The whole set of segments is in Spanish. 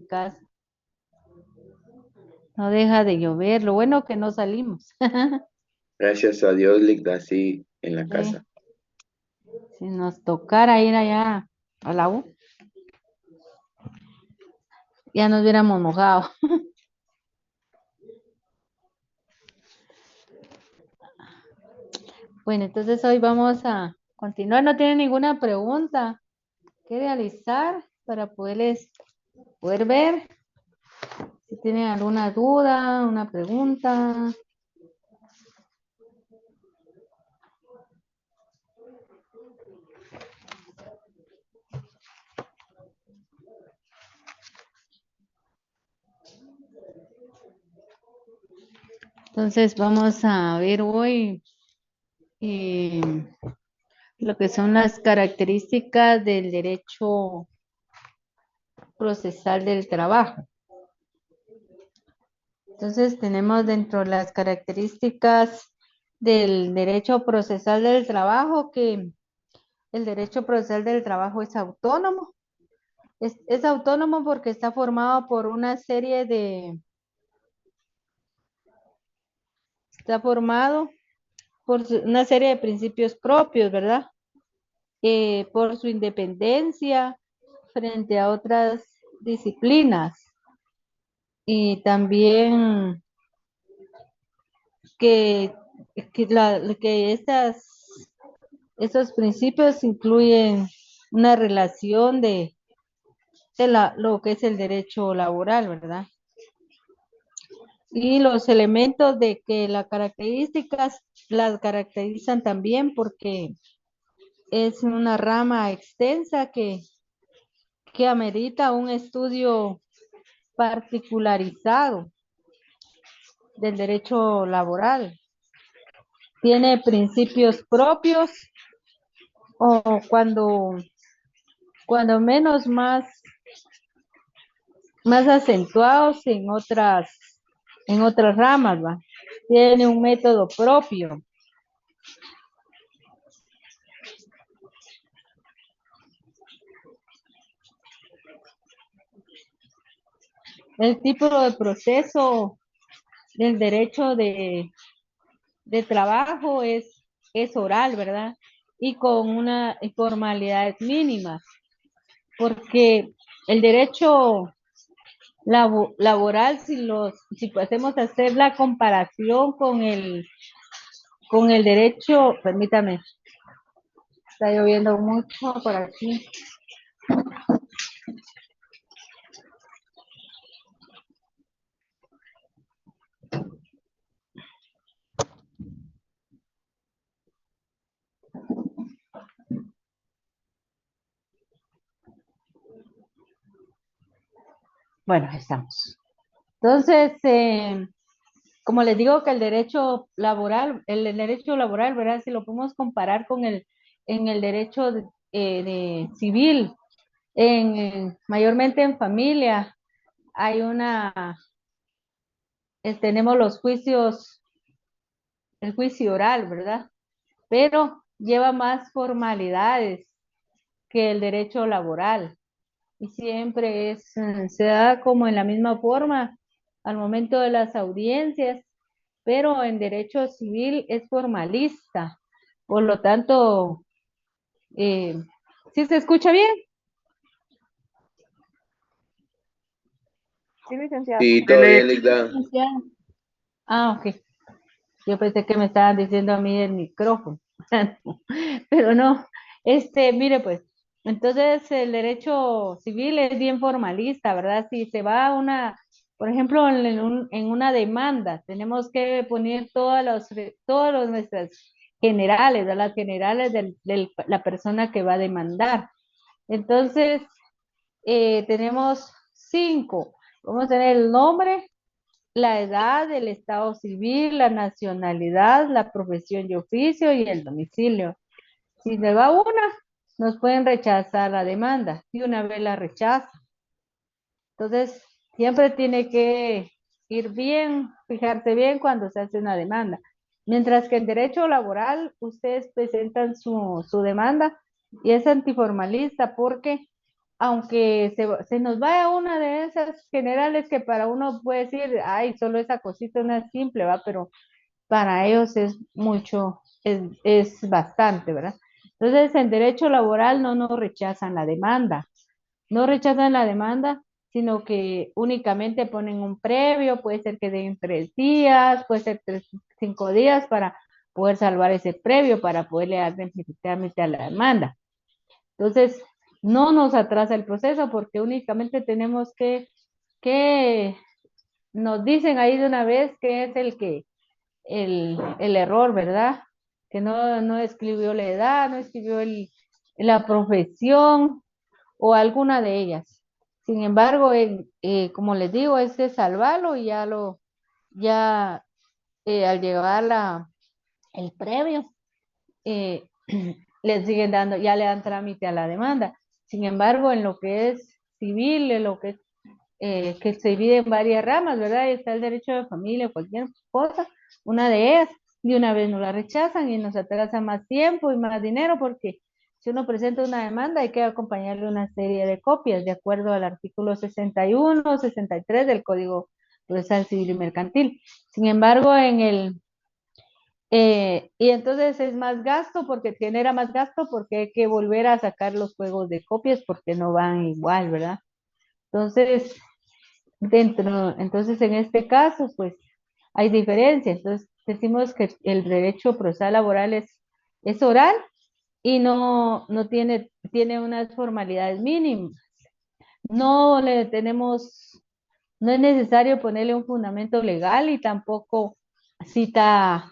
mi casa. No deja de llover. Lo bueno que no salimos. Gracias a Dios, Ligda, sí, en la Sí, casa. si nos tocara ir allá a la U, ya nos hubiéramos mojado. Bueno, entonces hoy vamos a continuar. ¿No tiene ninguna pregunta que realizar para poder ver? Si tienen alguna duda, una pregunta. Entonces vamos a ver hoy eh, lo que son las características del derecho procesal del trabajo. Entonces tenemos dentro de las características del derecho procesal del trabajo que el derecho procesal del trabajo es autónomo. Es autónomo porque está formado por una serie está formado por una serie de principios propios, ¿verdad? Por su independencia frente a otras disciplinas y también que, que estos principios incluyen una relación de lo que es el derecho laboral, ¿verdad? Y los elementos de que las características las caracterizan también porque es una rama extensa que amerita un estudio particularizado del derecho laboral. Tiene principios propios o cuando menos más acentuados en otras ramas, ¿va? Tiene un método propio. El tipo de proceso del derecho de trabajo es oral, ¿verdad? Y con una formalidades mínimas, porque el derecho laboral, si podemos hacer la comparación con el derecho, permítame, está lloviendo mucho por aquí. Bueno, estamos. Entonces, como les digo que el derecho laboral, ¿verdad? Si lo podemos comparar con en el derecho de civil, mayormente en familia, hay tenemos los juicios, el juicio oral, ¿verdad? Pero lleva más formalidades que el derecho laboral y siempre se da como en la misma forma al momento de las audiencias, pero en derecho civil es formalista. Por lo tanto, eh, ¿sí se escucha bien? Sí, licenciada. Sí, todo bien, Ligda. Ya. Ah, ok. Yo pensé que me estaban diciendo a mí el micrófono, pero no. Mire pues, entonces el derecho civil es bien formalista, ¿verdad? Si se va a por ejemplo, en una demanda, tenemos que poner todas nuestras generales, ¿verdad? Las generales de la persona que va a demandar. Entonces, tenemos 5. Vamos a tener el nombre, la edad, el estado civil, la nacionalidad, la profesión y oficio y el domicilio. Si le va una, nos pueden rechazar la demanda y una vez la rechaza. Entonces, siempre tiene que ir bien, fijarse bien cuando se hace una demanda. Mientras que en derecho laboral, ustedes presentan su demanda y es antiformalista porque aunque se nos vaya una de esas generales que para uno puede decir, ay, solo esa cosita no es simple, va, pero para ellos es mucho, es bastante, ¿verdad? Entonces, en derecho laboral no nos rechazan la demanda, no rechazan la demanda, sino que únicamente ponen un previo, puede ser que den 3 días, puede ser 5 días para poder salvar ese previo, para poderle dar definitivamente a la demanda. Entonces, no nos atrasa el proceso porque únicamente tenemos que nos dicen ahí de una vez que es el error, ¿verdad? Que no escribió la edad, no escribió la profesión o alguna de ellas. Sin embargo, como les digo, es de salvarlo y ya al llevar el previo, eh, le siguen dando, ya le dan trámite a la demanda. Sin embargo, en lo que es civil, en lo que se divide en varias ramas, ¿verdad? Está el derecho de familia, cualquier cosa, una de ellas, de una vez nos la rechazan y nos atrasa más tiempo y más dinero porque si uno presenta una demanda hay que acompañarle una serie de copias de acuerdo al artículo 61, 63 del Código Procesal Civil y Mercantil. Sin embargo, y entonces es más gasto porque genera más gasto porque hay que volver a sacar los juegos de copias porque no van igual, ¿verdad? Entonces, entonces en este caso, pues hay diferencia. Entonces, decimos que el derecho procesal laboral es oral y no tiene unas formalidades mínimas. No le tenemos, no es necesario ponerle un fundamento legal y tampoco cita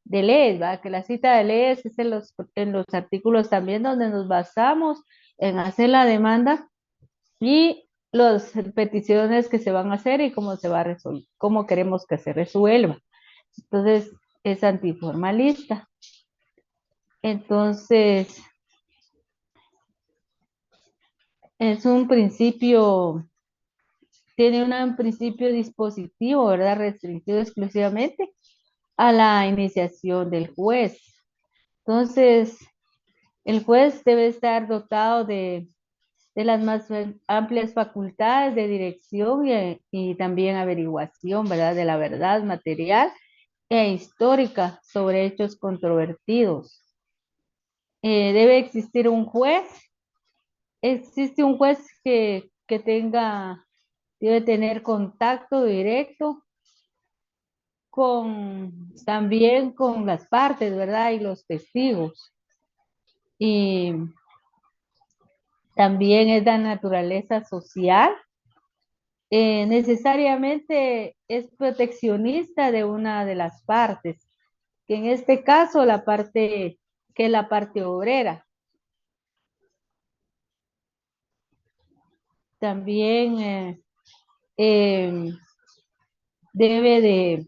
de leyes, ¿verdad? Que la cita de leyes es en los artículos también donde nos basamos en hacer la demanda y las peticiones que se van a hacer y cómo se va a resolver, cómo queremos que se resuelva. Entonces, es antiformalista. Entonces, es un principio, tiene un principio dispositivo, ¿verdad? Restringido exclusivamente a la iniciación del juez. Entonces, el juez debe estar dotado de las más amplias facultades de dirección y también averiguación, ¿verdad? De la verdad material e histórica sobre hechos controvertidos. Debe existir un juez, existe un juez que debe tener contacto directo también con las partes, ¿verdad? Y los testigos. Y también es de naturaleza social. Necesariamente es proteccionista de una de las partes, que en este caso que es la parte obrera. También eh, debe de,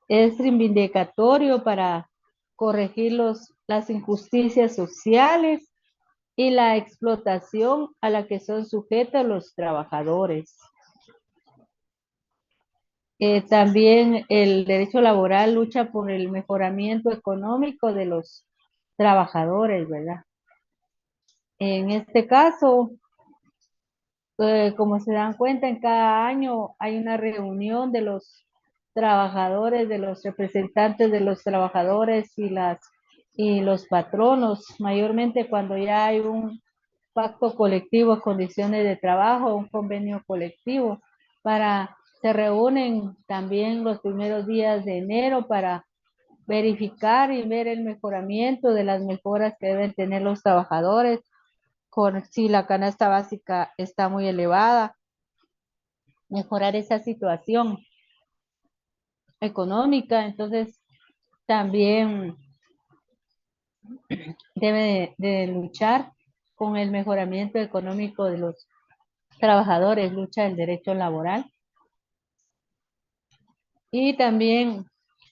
es reivindicatorio para corregir las injusticias sociales y la explotación a la que son sujetos los trabajadores. También el derecho laboral lucha por el mejoramiento económico de los trabajadores, ¿verdad? En este caso, como se dan cuenta, en cada año hay una reunión de los trabajadores, de los representantes de los trabajadores y los patronos, mayormente cuando ya hay un pacto colectivo, condiciones de trabajo, un convenio colectivo, se reúnen también los primeros días de enero para verificar y ver el mejoramiento de las mejoras que deben tener los trabajadores, si la canasta básica está muy elevada, mejorar esa situación económica, entonces también debe de luchar con el mejoramiento económico de los trabajadores, lucha del derecho laboral y también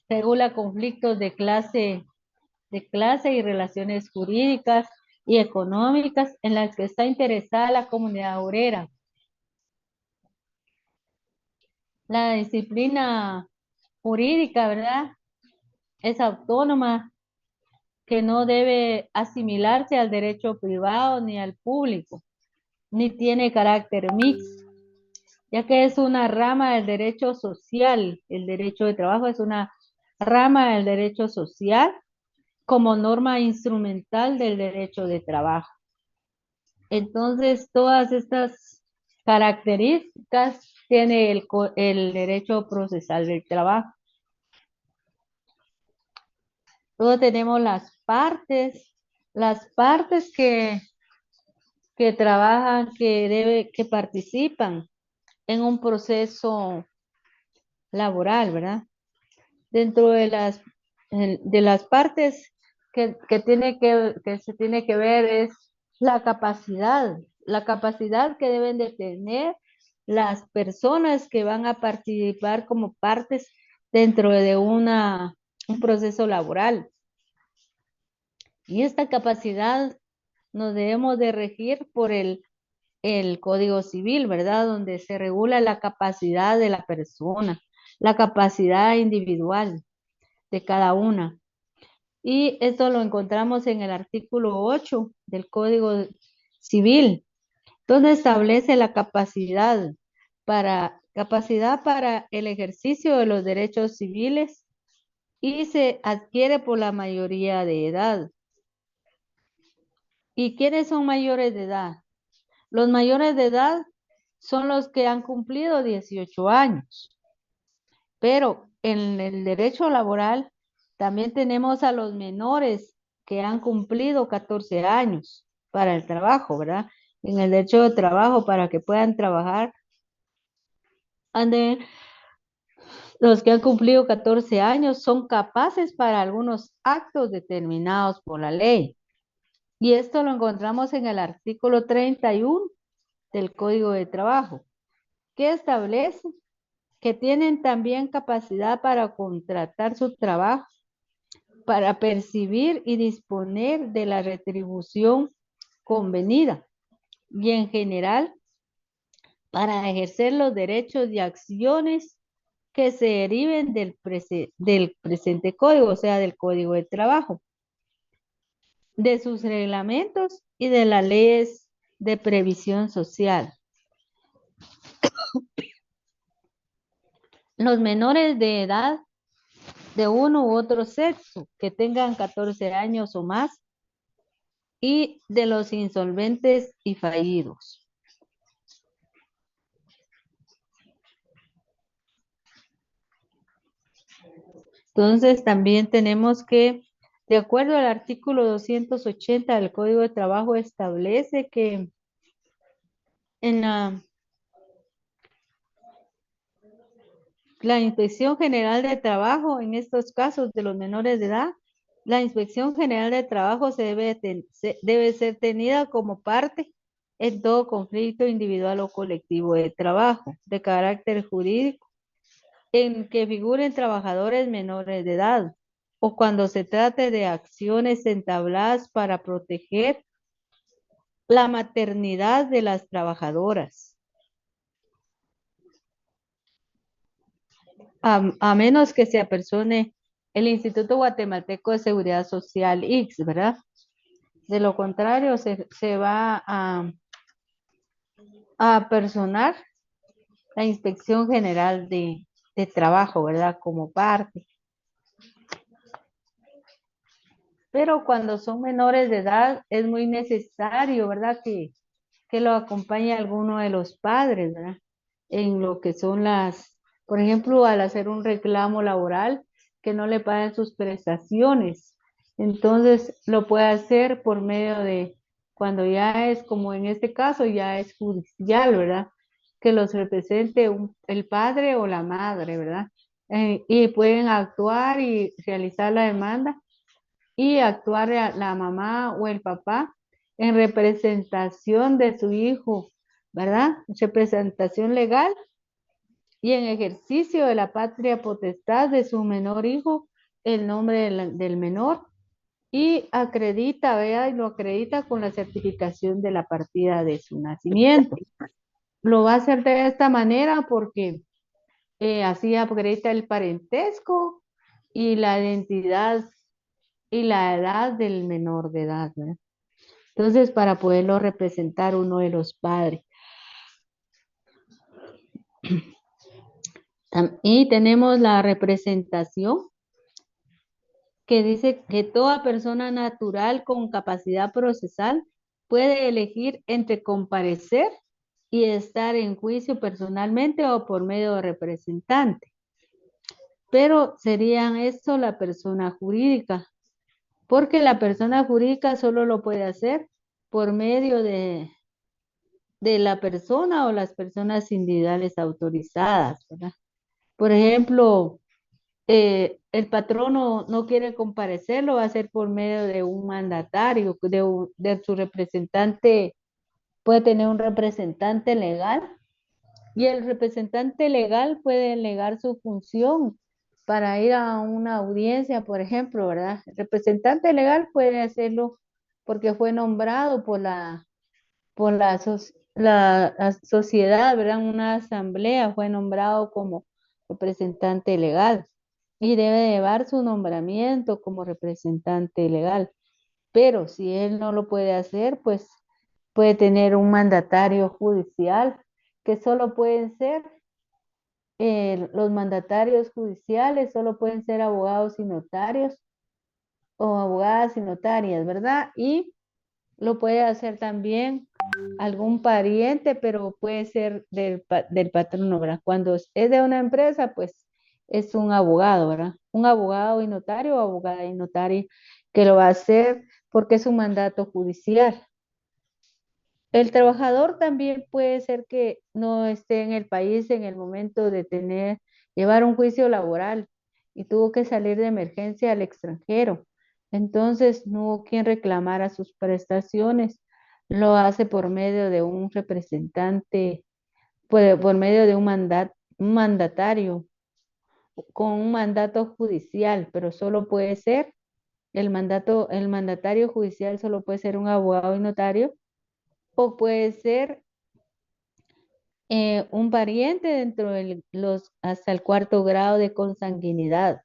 regula conflictos de clase y relaciones jurídicas y económicas en las que está interesada la comunidad obrera. La disciplina jurídica, ¿verdad? Es autónoma, que no debe asimilarse al derecho privado ni al público. ni tiene carácter mixto, ya que es una rama del derecho social. El derecho de trabajo es una rama del derecho social como norma instrumental del derecho de trabajo. Entonces, todas estas características tiene el derecho procesal del trabajo. Luego tenemos las partes que trabajan, que participan en un proceso laboral, ¿verdad? Dentro de las partes que se tiene que ver es la capacidad que deben de tener las personas que van a participar como partes dentro de un proceso laboral. Y esta capacidad nos debemos de regir por el Código Civil, ¿verdad? Donde se regula la capacidad de la persona, la capacidad individual de cada una. Y esto lo encontramos en el artículo 8 del Código Civil, donde establece la capacidad para el ejercicio de los derechos civiles y se adquiere por la mayoría de edad. ¿Y quiénes son mayores de edad? Los mayores de edad son los que han cumplido 18 años, pero en el derecho laboral también tenemos a los menores que han cumplido 14 años para el trabajo, ¿verdad? En el derecho de trabajo para que puedan trabajar, ande- los que han cumplido 14 años son capaces para algunos actos determinados por la ley. Y esto lo encontramos en el artículo 31 del Código de Trabajo, que establece que tienen también capacidad para contratar su trabajo, para percibir y disponer de la retribución convenida y en general para ejercer los derechos y acciones que se deriven del presente código, o sea, del Código de Trabajo, de sus reglamentos y de las leyes de previsión social. Los menores de edad de uno u otro sexo que tengan 14 años o más y de los insolventes y fallidos. Entonces también tenemos que, de acuerdo al artículo 280 del Código de Trabajo, establece que en la Inspección General de Trabajo, en estos casos de los menores de edad, la Inspección General de Trabajo debe ser tenida como parte en todo conflicto individual o colectivo de trabajo de carácter jurídico en que figuren trabajadores menores de edad o cuando se trate de acciones entabladas para proteger la maternidad de las trabajadoras, a menos que se apersone el Instituto Guatemalteco de Seguridad Social, IX, ¿verdad? De lo contrario, se va a personar la Inspección General de Trabajo, ¿verdad? Como parte. Pero cuando son menores de edad es muy necesario, ¿verdad? Que lo acompañe alguno de los padres, ¿verdad? En lo que son por ejemplo, al hacer un reclamo laboral, que no le paguen sus prestaciones. Entonces, lo puede hacer por medio de, cuando ya es, como en este caso, ya es judicial, ¿verdad? Que los represente el padre o la madre, ¿verdad? Y pueden actuar y realizar la demanda y actuar la mamá o el papá en representación de su hijo, ¿verdad? Representación legal y en ejercicio de la patria potestad de su menor hijo, el nombre del menor y acredita, vea, y lo acredita con la certificación de la partida de su nacimiento. Lo va a hacer de esta manera porque así acredita el parentesco y la identidad y la edad del menor de edad, ¿verdad? Entonces, para poderlo representar uno de los padres. Y tenemos la representación que dice que toda persona natural con capacidad procesal puede elegir entre comparecer y estar en juicio personalmente o por medio de representante. Pero serían esto la persona jurídica, porque la persona jurídica solo lo puede hacer por medio de la persona o las personas individuales autorizadas, ¿verdad? Por ejemplo, el patrono no quiere comparecer, lo va a hacer por medio de un mandatario, de su representante, puede tener un representante legal y el representante legal puede delegar su función para ir a una audiencia, por ejemplo, ¿verdad? El representante legal puede hacerlo porque fue nombrado por la sociedad, ¿verdad? Una asamblea fue nombrado como representante legal y debe llevar su nombramiento como representante legal. Pero si él no lo puede hacer, pues puede tener un mandatario judicial, que solo pueden ser, los mandatarios judiciales, solo pueden ser abogados y notarios o abogadas y notarias, ¿verdad? Y lo puede hacer también algún pariente, pero puede ser del patrono, ¿verdad? Cuando es de una empresa, pues es un abogado, ¿verdad? Un abogado y notario o abogada y notaria que lo va a hacer porque es un mandato judicial. El trabajador también puede ser que no esté en el país en el momento de llevar un juicio laboral y tuvo que salir de emergencia al extranjero. Entonces no hubo quien reclamara sus prestaciones. Lo hace por medio de un representante, por medio de un mandatario con un mandato judicial, pero solo puede ser el mandatario judicial solo puede ser un abogado y notario o puede ser un pariente dentro de los hasta el cuarto grado de consanguinidad.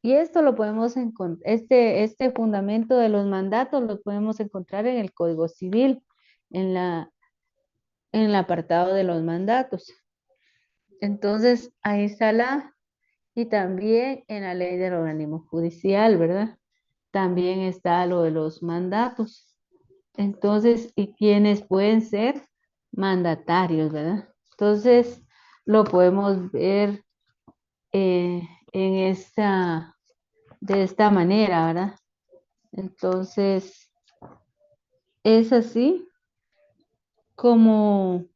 Y esto lo podemos encontrar, este fundamento de los mandatos lo podemos encontrar en el Código Civil, en en el apartado de los mandatos. Entonces, ahí está y también en la ley del organismo judicial, ¿verdad? También está lo de los mandatos. Entonces, ¿y quiénes pueden ser mandatarios, verdad? Entonces, lo podemos ver eh, en de esta manera, ¿verdad? Entonces, es así como,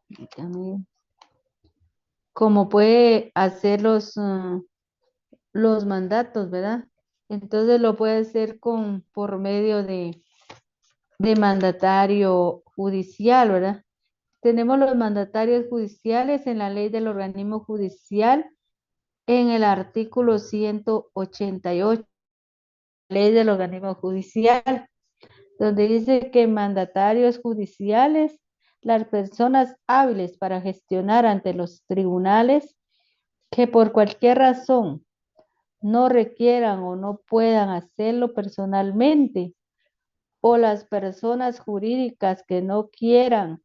dígame, como puede hacer los mandatos, ¿verdad? Entonces lo puede hacer por medio de mandatario judicial, ¿verdad? Tenemos los mandatarios judiciales en la ley del organismo judicial en el artículo 188, ley del organismo judicial, donde dice que mandatarios judiciales, las personas hábiles para gestionar ante los tribunales que por cualquier razón no requieran o no puedan hacerlo personalmente, o las personas jurídicas que no quieran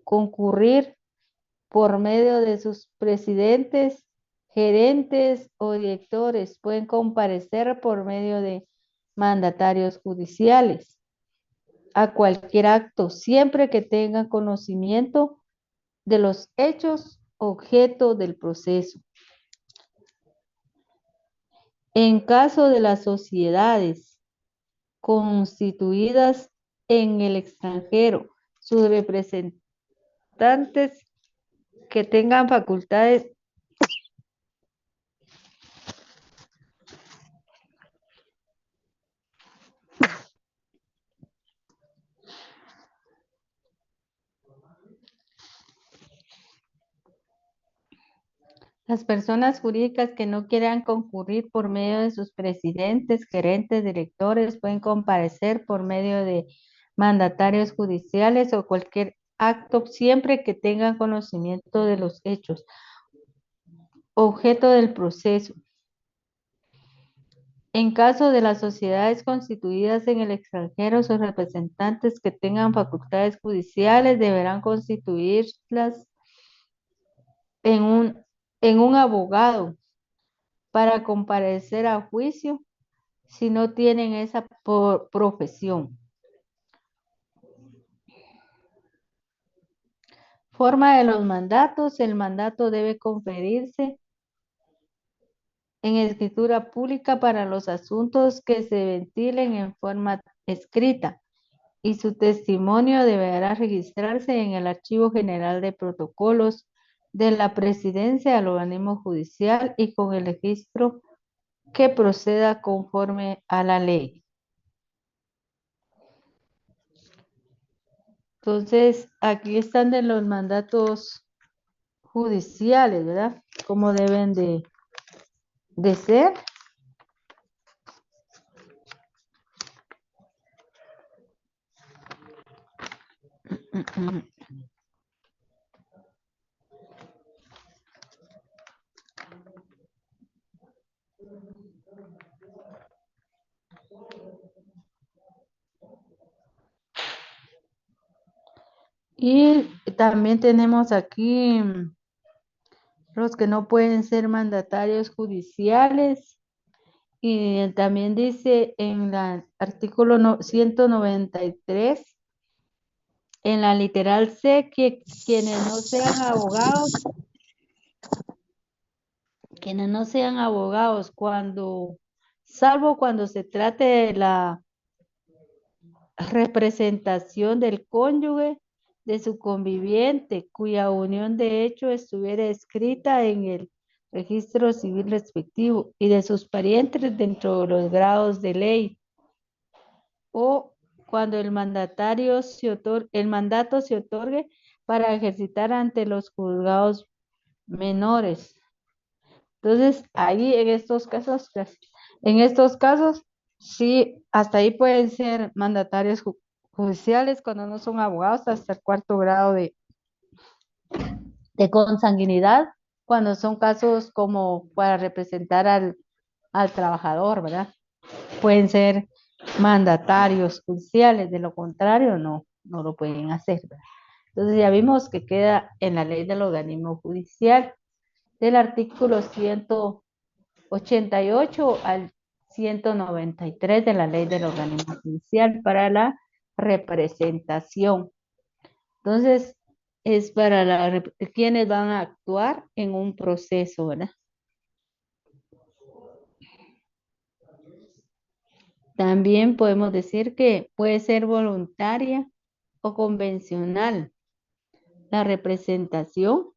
concurrir por medio de sus presidentes, gerentes o directores, pueden comparecer por medio de mandatarios judiciales a cualquier acto, siempre que tengan conocimiento de los hechos objeto del proceso. En caso de las sociedades constituidas en el extranjero, sus representantes que tengan facultades. Las personas jurídicas que no quieran concurrir por medio de sus presidentes, gerentes, directores, pueden comparecer por medio de mandatarios judiciales o cualquier acto siempre que tengan conocimiento de los hechos, objeto del proceso. En caso de las sociedades constituidas en el extranjero, sus representantes que tengan facultades judiciales deberán constituirlas en un abogado para comparecer a juicio si no tienen esa profesión. Forma de los mandatos. El mandato debe conferirse en escritura pública para los asuntos que se ventilen en forma escrita y su testimonio deberá registrarse en el Archivo General de Protocolos de la Presidencia del Organismo Judicial y con el registro que proceda conforme a la ley. Entonces, aquí están de los mandatos judiciales, ¿verdad? Cómo deben de ser. Y también tenemos aquí los que no pueden ser mandatarios judiciales. Y también dice en el artículo 193, en la literal C, que quienes no sean abogados salvo cuando se trate de la representación del cónyuge, de su conviviente, cuya unión de hecho estuviera escrita en el registro civil respectivo, y de sus parientes dentro de los grados de ley, o cuando el mandato se otorgue para ejercitar ante los juzgados menores. Entonces, ahí en estos casos, sí, hasta ahí pueden ser mandatarios judiciales cuando no son abogados hasta el cuarto grado de consanguinidad, cuando son casos como para representar al trabajador, ¿verdad? Pueden ser mandatarios judiciales, de lo contrario no lo pueden hacer, ¿verdad? Entonces ya vimos que queda en la ley del organismo judicial del artículo 188 al 193 de la ley del organismo judicial para la representación. Entonces, es para quienes van a actuar en un proceso, ¿verdad? También podemos decir que puede ser voluntaria o convencional la representación,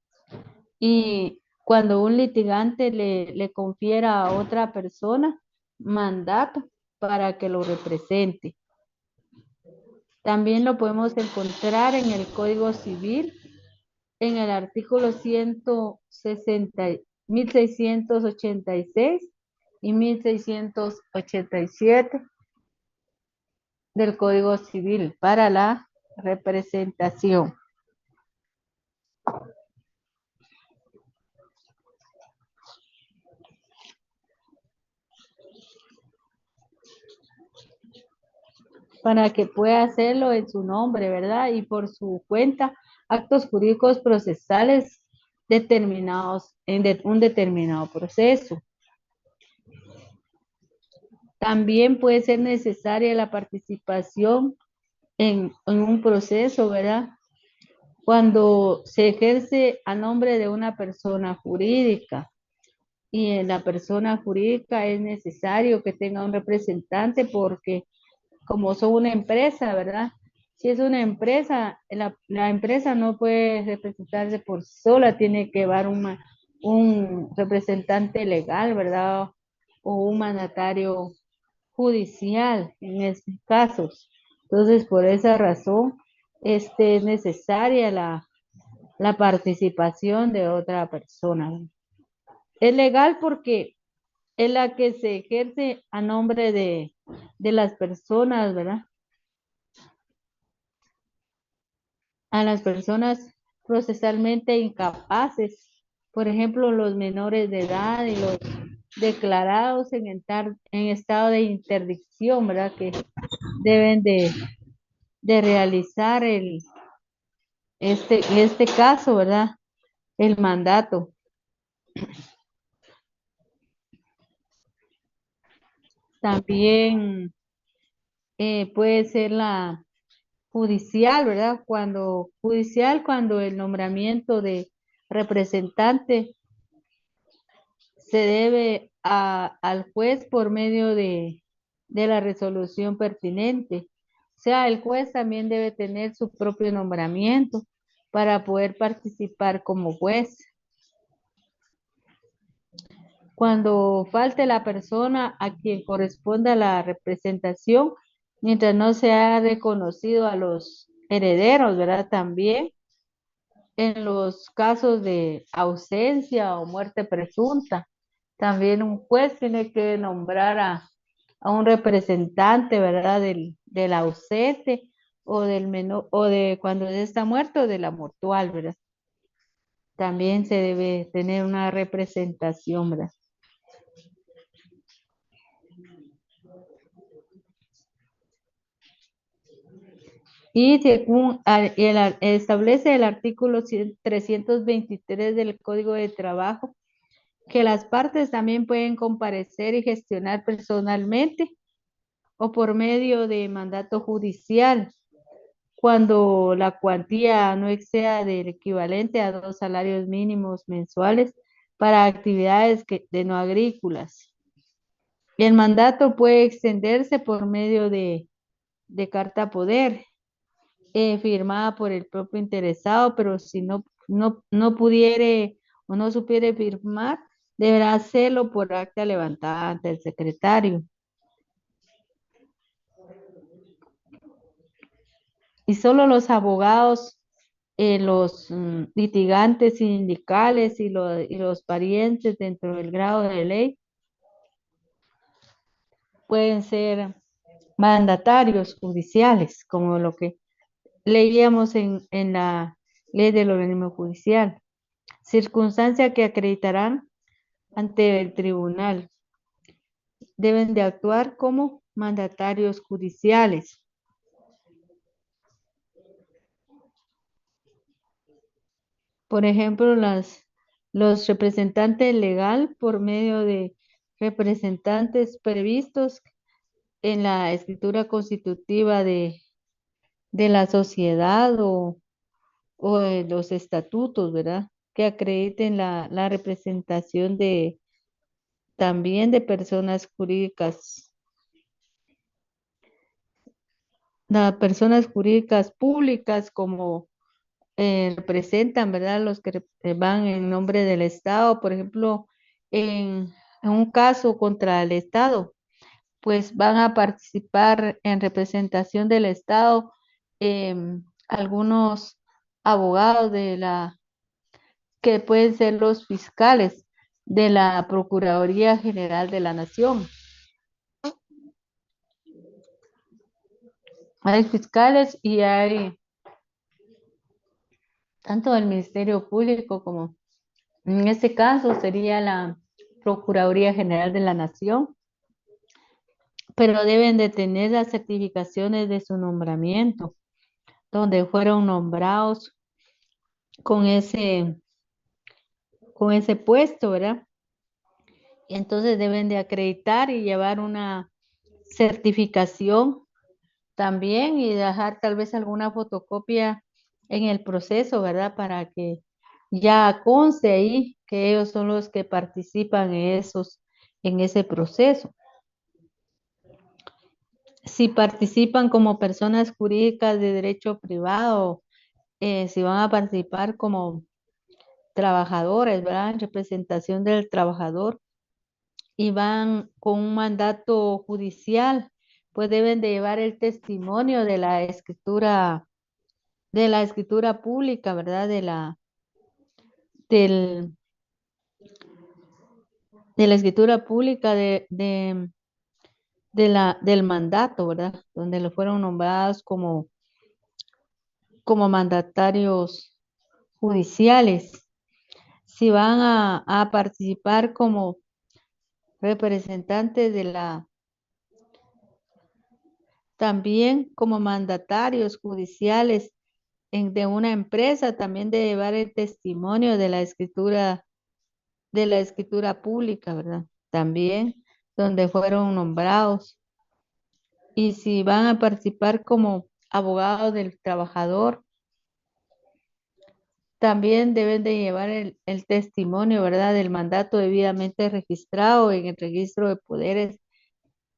y cuando un litigante le confiera a otra persona mandato para que lo represente. También lo podemos encontrar en el Código Civil, en el artículo 1686 y 1687 del Código Civil para la representación. Para que pueda hacerlo en su nombre, ¿verdad? Y por su cuenta, actos jurídicos procesales determinados en un determinado proceso. También puede ser necesaria la participación en un proceso, ¿verdad? Cuando se ejerce a nombre de una persona jurídica, y en la persona jurídica es necesario que tenga un representante porque como son una empresa, ¿verdad? Si es una empresa, la empresa no puede representarse por sí sola, tiene que llevar un representante legal, ¿verdad? O un mandatario judicial en estos casos. Entonces, por esa razón, es necesaria la participación de otra persona. Es legal porque es la que se ejerce a nombre de las personas, ¿verdad? A las personas procesalmente incapaces, por ejemplo, los menores de edad y declarados en estado de interdicción, ¿verdad? Que deben de realizar en este caso, ¿verdad? El mandato. También puede ser la judicial, ¿verdad? Cuando el nombramiento de representante se debe al juez por medio de la resolución pertinente. O sea, el juez también debe tener su propio nombramiento para poder participar como juez. Cuando falte la persona a quien corresponda la representación, mientras no se ha reconocido a los herederos, ¿verdad? También en los casos de ausencia o muerte presunta, también un juez tiene que nombrar a un representante, ¿verdad? Del ausente o del menor, o de cuando ya está muerto, de la mortual, ¿verdad? También se debe tener una representación, ¿verdad? Y según establece el artículo 323 del Código de Trabajo, que las partes también pueden comparecer y gestionar personalmente o por medio de mandato judicial cuando la cuantía no exceda del equivalente a 2 salarios mínimos mensuales para actividades de no agrícolas. El mandato puede extenderse por medio de carta poder firmada por el propio interesado, pero si no pudiere o no supiere firmar, deberá hacerlo por acta levantada ante el secretario. Y solo los abogados, los litigantes sindicales y los parientes dentro del grado de ley pueden ser mandatarios judiciales, como lo que leíamos en la ley del organismo judicial, circunstancia que acreditarán ante el tribunal. Deben de actuar como mandatarios judiciales. Por ejemplo, los representantes legal por medio de representantes previstos en la escritura constitutiva de la sociedad o de los estatutos, ¿verdad? Que acrediten la representación también de personas jurídicas, las personas jurídicas públicas como representan, ¿verdad? Los que van en nombre del Estado, por ejemplo, en un caso contra el Estado, pues van a participar en representación del Estado algunos abogados que pueden ser los fiscales de la Procuraduría General de la Nación. Hay fiscales y hay tanto del Ministerio Público como en este caso sería la Procuraduría General de la Nación, pero deben de tener las certificaciones de su nombramiento, donde fueron nombrados con con ese puesto, ¿verdad? Y entonces deben de acreditar y llevar una certificación también y dejar tal vez alguna fotocopia en el proceso, ¿verdad? Para que ya conste ahí que ellos son los que participan en ese proceso. Si participan como personas jurídicas de derecho privado, si van a participar como trabajadores, ¿verdad? En representación del trabajador y van con un mandato judicial, pues deben de llevar el testimonio de la escritura pública, ¿verdad? Del, de la escritura pública del mandato, ¿verdad? Donde le fueron nombrados como mandatarios judiciales. Si van a participar como representantes de también como mandatarios judiciales de una empresa, también de llevar el testimonio de la escritura pública, ¿verdad? También donde fueron nombrados. Y si van a participar como abogados del trabajador, también deben de llevar el testimonio, ¿verdad? Del mandato debidamente registrado en el registro de poderes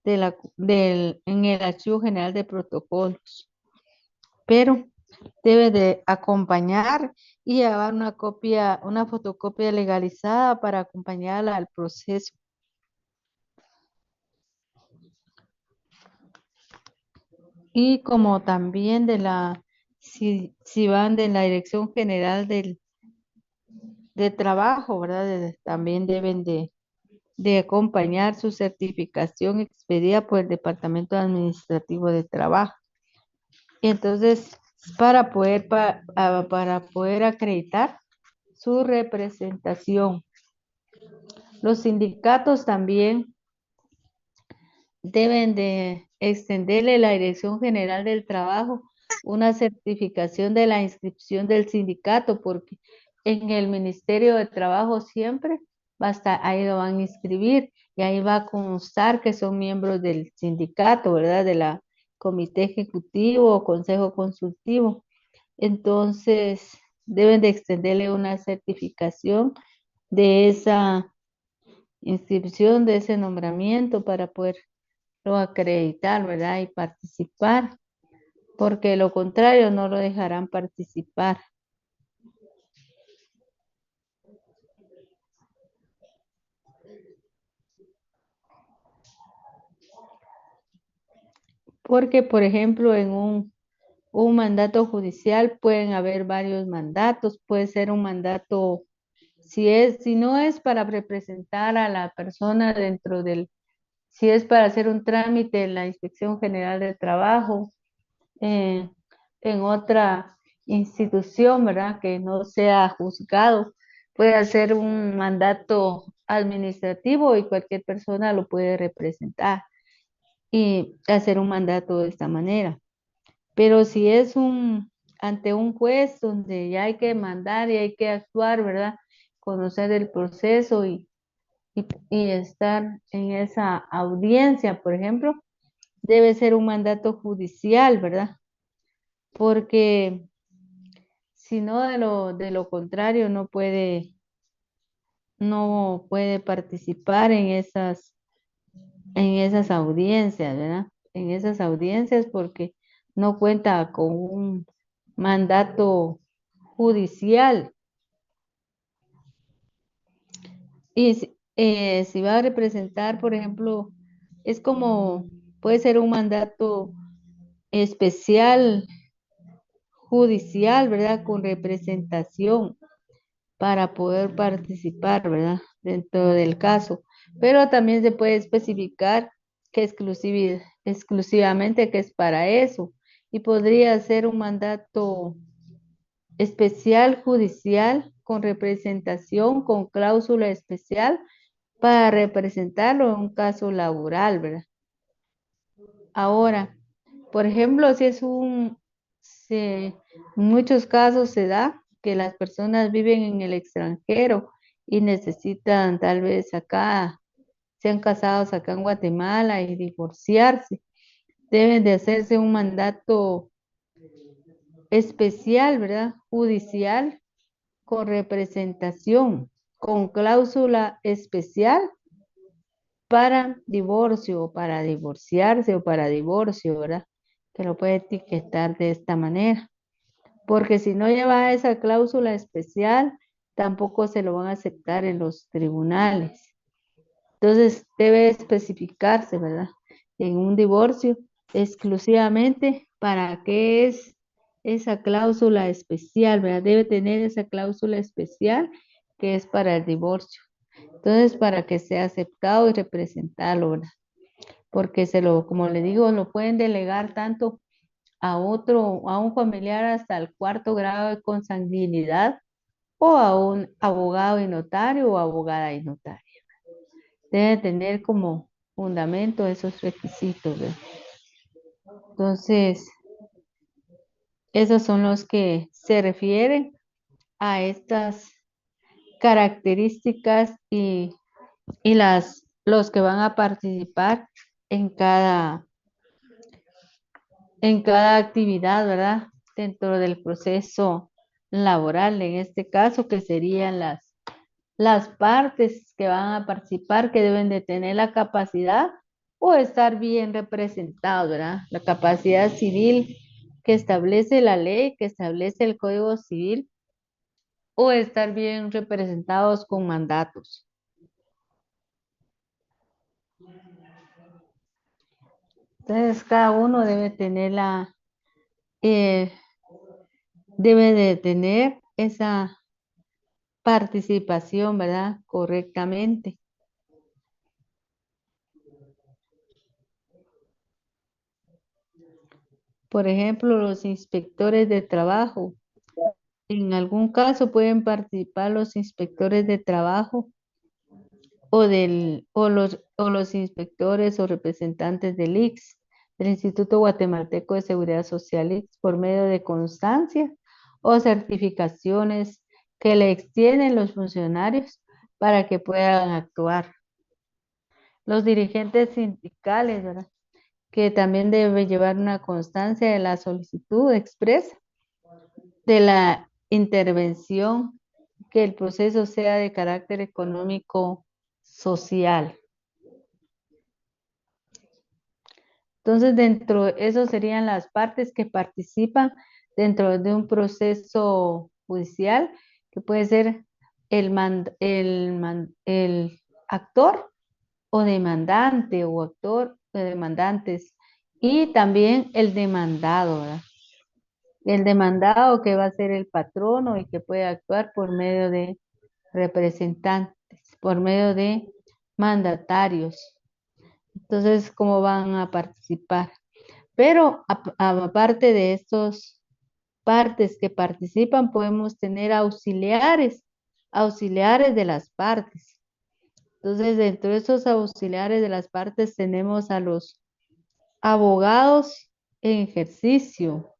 en el Archivo General de Protocolos. Pero debe de acompañar y llevar una copia, una fotocopia legalizada para acompañarla al proceso. Y como también si van de la Dirección General de Trabajo, ¿verdad? También deben de acompañar su certificación expedida por el Departamento Administrativo de Trabajo. Y entonces, para poder acreditar su representación. Los sindicatos también deben de extenderle a la Dirección General del Trabajo una certificación de la inscripción del sindicato, porque en el Ministerio de Trabajo siempre ahí lo van a inscribir y ahí va a constar que son miembros del sindicato, ¿verdad? De la comité ejecutivo o consejo consultivo. Entonces, deben de extenderle una certificación de esa inscripción, de ese nombramiento para poderlo acreditar, ¿verdad? Y participar, porque de lo contrario no lo dejarán participar. Porque, por ejemplo, en un mandato judicial pueden haber varios mandatos, puede ser un mandato, si no es para representar a la persona si es para hacer un trámite en la Inspección General de Trabajo, eh, en otra institución, ¿verdad? Que no sea juzgado, puede hacer un mandato administrativo y cualquier persona lo puede representar y hacer un mandato de esta manera. Pero si es ante un juez donde ya hay que mandar y hay que actuar, ¿verdad? Conocer el proceso y estar en esa audiencia, por ejemplo, debe ser un mandato judicial, ¿verdad? Porque si no, de lo contrario, no puede participar en esas audiencias, ¿verdad? En esas audiencias porque no cuenta con un mandato judicial. Y si va a representar, por ejemplo, puede ser un mandato especial judicial, ¿verdad? Con representación para poder participar, ¿verdad? Dentro del caso. Pero también se puede especificar que exclusivamente que es para eso. Y podría ser un mandato especial judicial con representación, con cláusula especial para representarlo en un caso laboral, ¿verdad? Ahora, por ejemplo, en muchos casos se da que las personas viven en el extranjero y necesitan tal vez sean casados acá en Guatemala y divorciarse. Deben de hacerse un mandato especial, ¿verdad? Judicial con representación, con cláusula especial para divorcio, o para divorciarse o para divorcio, ¿verdad? Que lo puede etiquetar de esta manera. Porque si no lleva esa cláusula especial, tampoco se lo van a aceptar en los tribunales. Entonces debe especificarse, ¿verdad? En un divorcio exclusivamente para qué es esa cláusula especial, ¿verdad? Debe tener esa cláusula especial que es para el divorcio. Entonces, para que sea aceptado y representarlo, ¿verdad? Porque como le digo, lo pueden delegar tanto a un familiar hasta el cuarto grado de consanguinidad o a un abogado y notario o abogada y notaria. debe tener como fundamento esos requisitos, ¿verdad? Entonces, esos son los que se refieren a estas características y los que van a participar en en cada actividad, ¿verdad? Dentro del proceso laboral, en este caso, que serían las partes que van a participar, que deben de tener la capacidad o estar bien representados, ¿verdad? La capacidad civil que establece la ley, que establece el Código Civil, o estar bien representados con mandatos. Entonces, cada uno eh, debe de tener esa participación, ¿verdad? Correctamente. Por ejemplo, los inspectores de trabajo. En algún caso pueden participar los inspectores de trabajo o los inspectores o representantes del ICS, del Instituto Guatemalteco de Seguridad Social ICS, por medio de constancia o certificaciones que le extienden los funcionarios para que puedan actuar. Los dirigentes sindicales, ¿verdad? Que también debe llevar una constancia de la solicitud expresa de la intervención, que el proceso sea de carácter económico social. Entonces, dentro de eso serían las partes que participan dentro de un proceso judicial, que puede ser el actor o demandante o actor o demandantes, y también el demandado, ¿verdad? El demandado, que va a ser el patrono y que puede actuar por medio de representantes, por medio de mandatarios. Entonces, ¿cómo van a participar? Pero aparte de estos partes que participan, podemos tener auxiliares de las partes. Entonces, dentro de esos auxiliares de las partes tenemos a los abogados en ejercicio.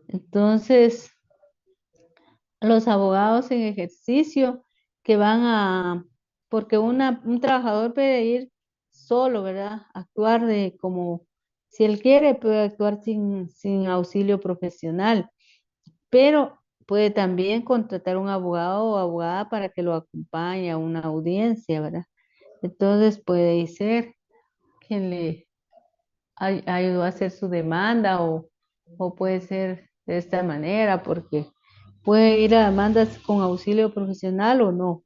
Entonces, los abogados en ejercicio que van porque un trabajador puede ir solo, ¿verdad? Actuar como, si él quiere, puede actuar sin auxilio profesional, pero puede también contratar un abogado o abogada para que lo acompañe a una audiencia, ¿verdad? Entonces puede ser que le ayudó a hacer su demanda o puede ser de esta manera, porque puede ir a demandas con auxilio profesional o no,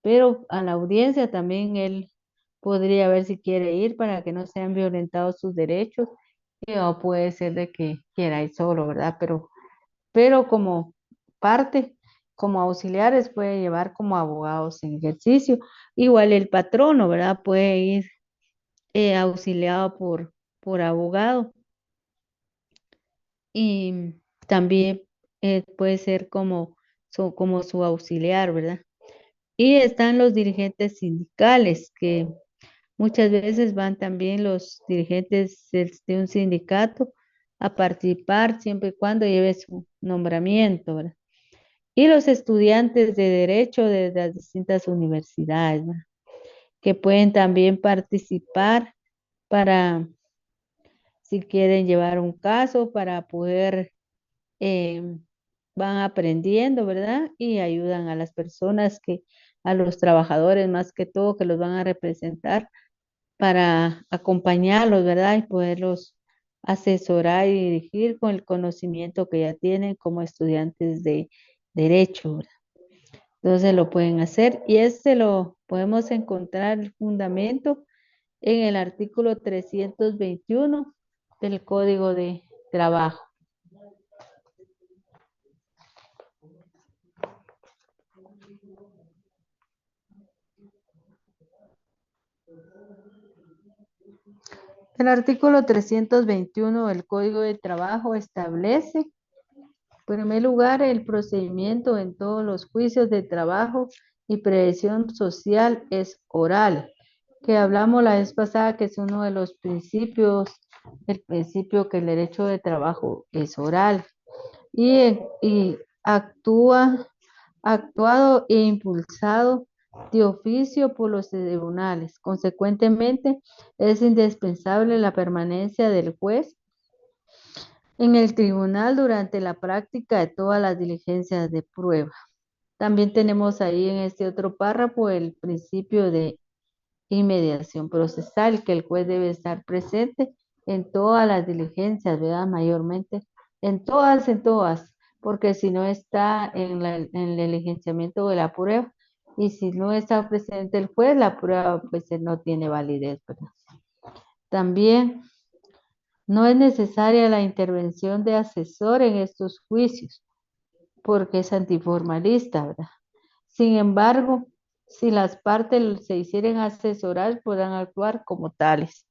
pero a la audiencia también él podría ver si quiere ir para que no sean violentados sus derechos, o puede ser de que quiera ir solo, ¿verdad? Pero como parte, como auxiliares, puede llevar como abogados en ejercicio. Igual el patrono, ¿verdad? Puede ir auxiliado por abogado, y también puede ser como su auxiliar, ¿verdad? Y están los dirigentes sindicales, que muchas veces van también los dirigentes de un sindicato a participar siempre y cuando lleve su nombramiento, ¿verdad? Y los estudiantes de derecho de las distintas universidades, ¿verdad? Que pueden también participar para, si quieren llevar un caso, para poder, eh, van aprendiendo, ¿verdad? Y ayudan a las personas a los trabajadores más que todo, que los van a representar, para acompañarlos, ¿verdad? Y poderlos asesorar y dirigir con el conocimiento que ya tienen como estudiantes de derecho, ¿verdad? Entonces lo pueden hacer, y este lo podemos encontrar el fundamento en el artículo 321 del Código de Trabajo. El artículo 321 del Código de Trabajo establece En primer lugar, el procedimiento en todos los juicios de trabajo y previsión social es oral, que hablamos la vez pasada que es uno de los principios, el principio que el derecho de trabajo es oral y actuado e impulsado de oficio por los tribunales. Consecuentemente, es indispensable la permanencia del juez en el tribunal durante la práctica de todas las diligencias de prueba. También tenemos ahí en este otro párrafo el principio de inmediación procesal, que el juez debe estar presente en todas las diligencias, ¿verdad? Mayormente, en todas, porque si no está en el diligenciamiento de la prueba, y si no está presente el juez, la prueba pues no tiene validez, ¿verdad? También no es necesaria la intervención de asesor en estos juicios, porque es antiformalista, ¿verdad? Sin embargo, si las partes se hicieran asesorar, podrán actuar como tales.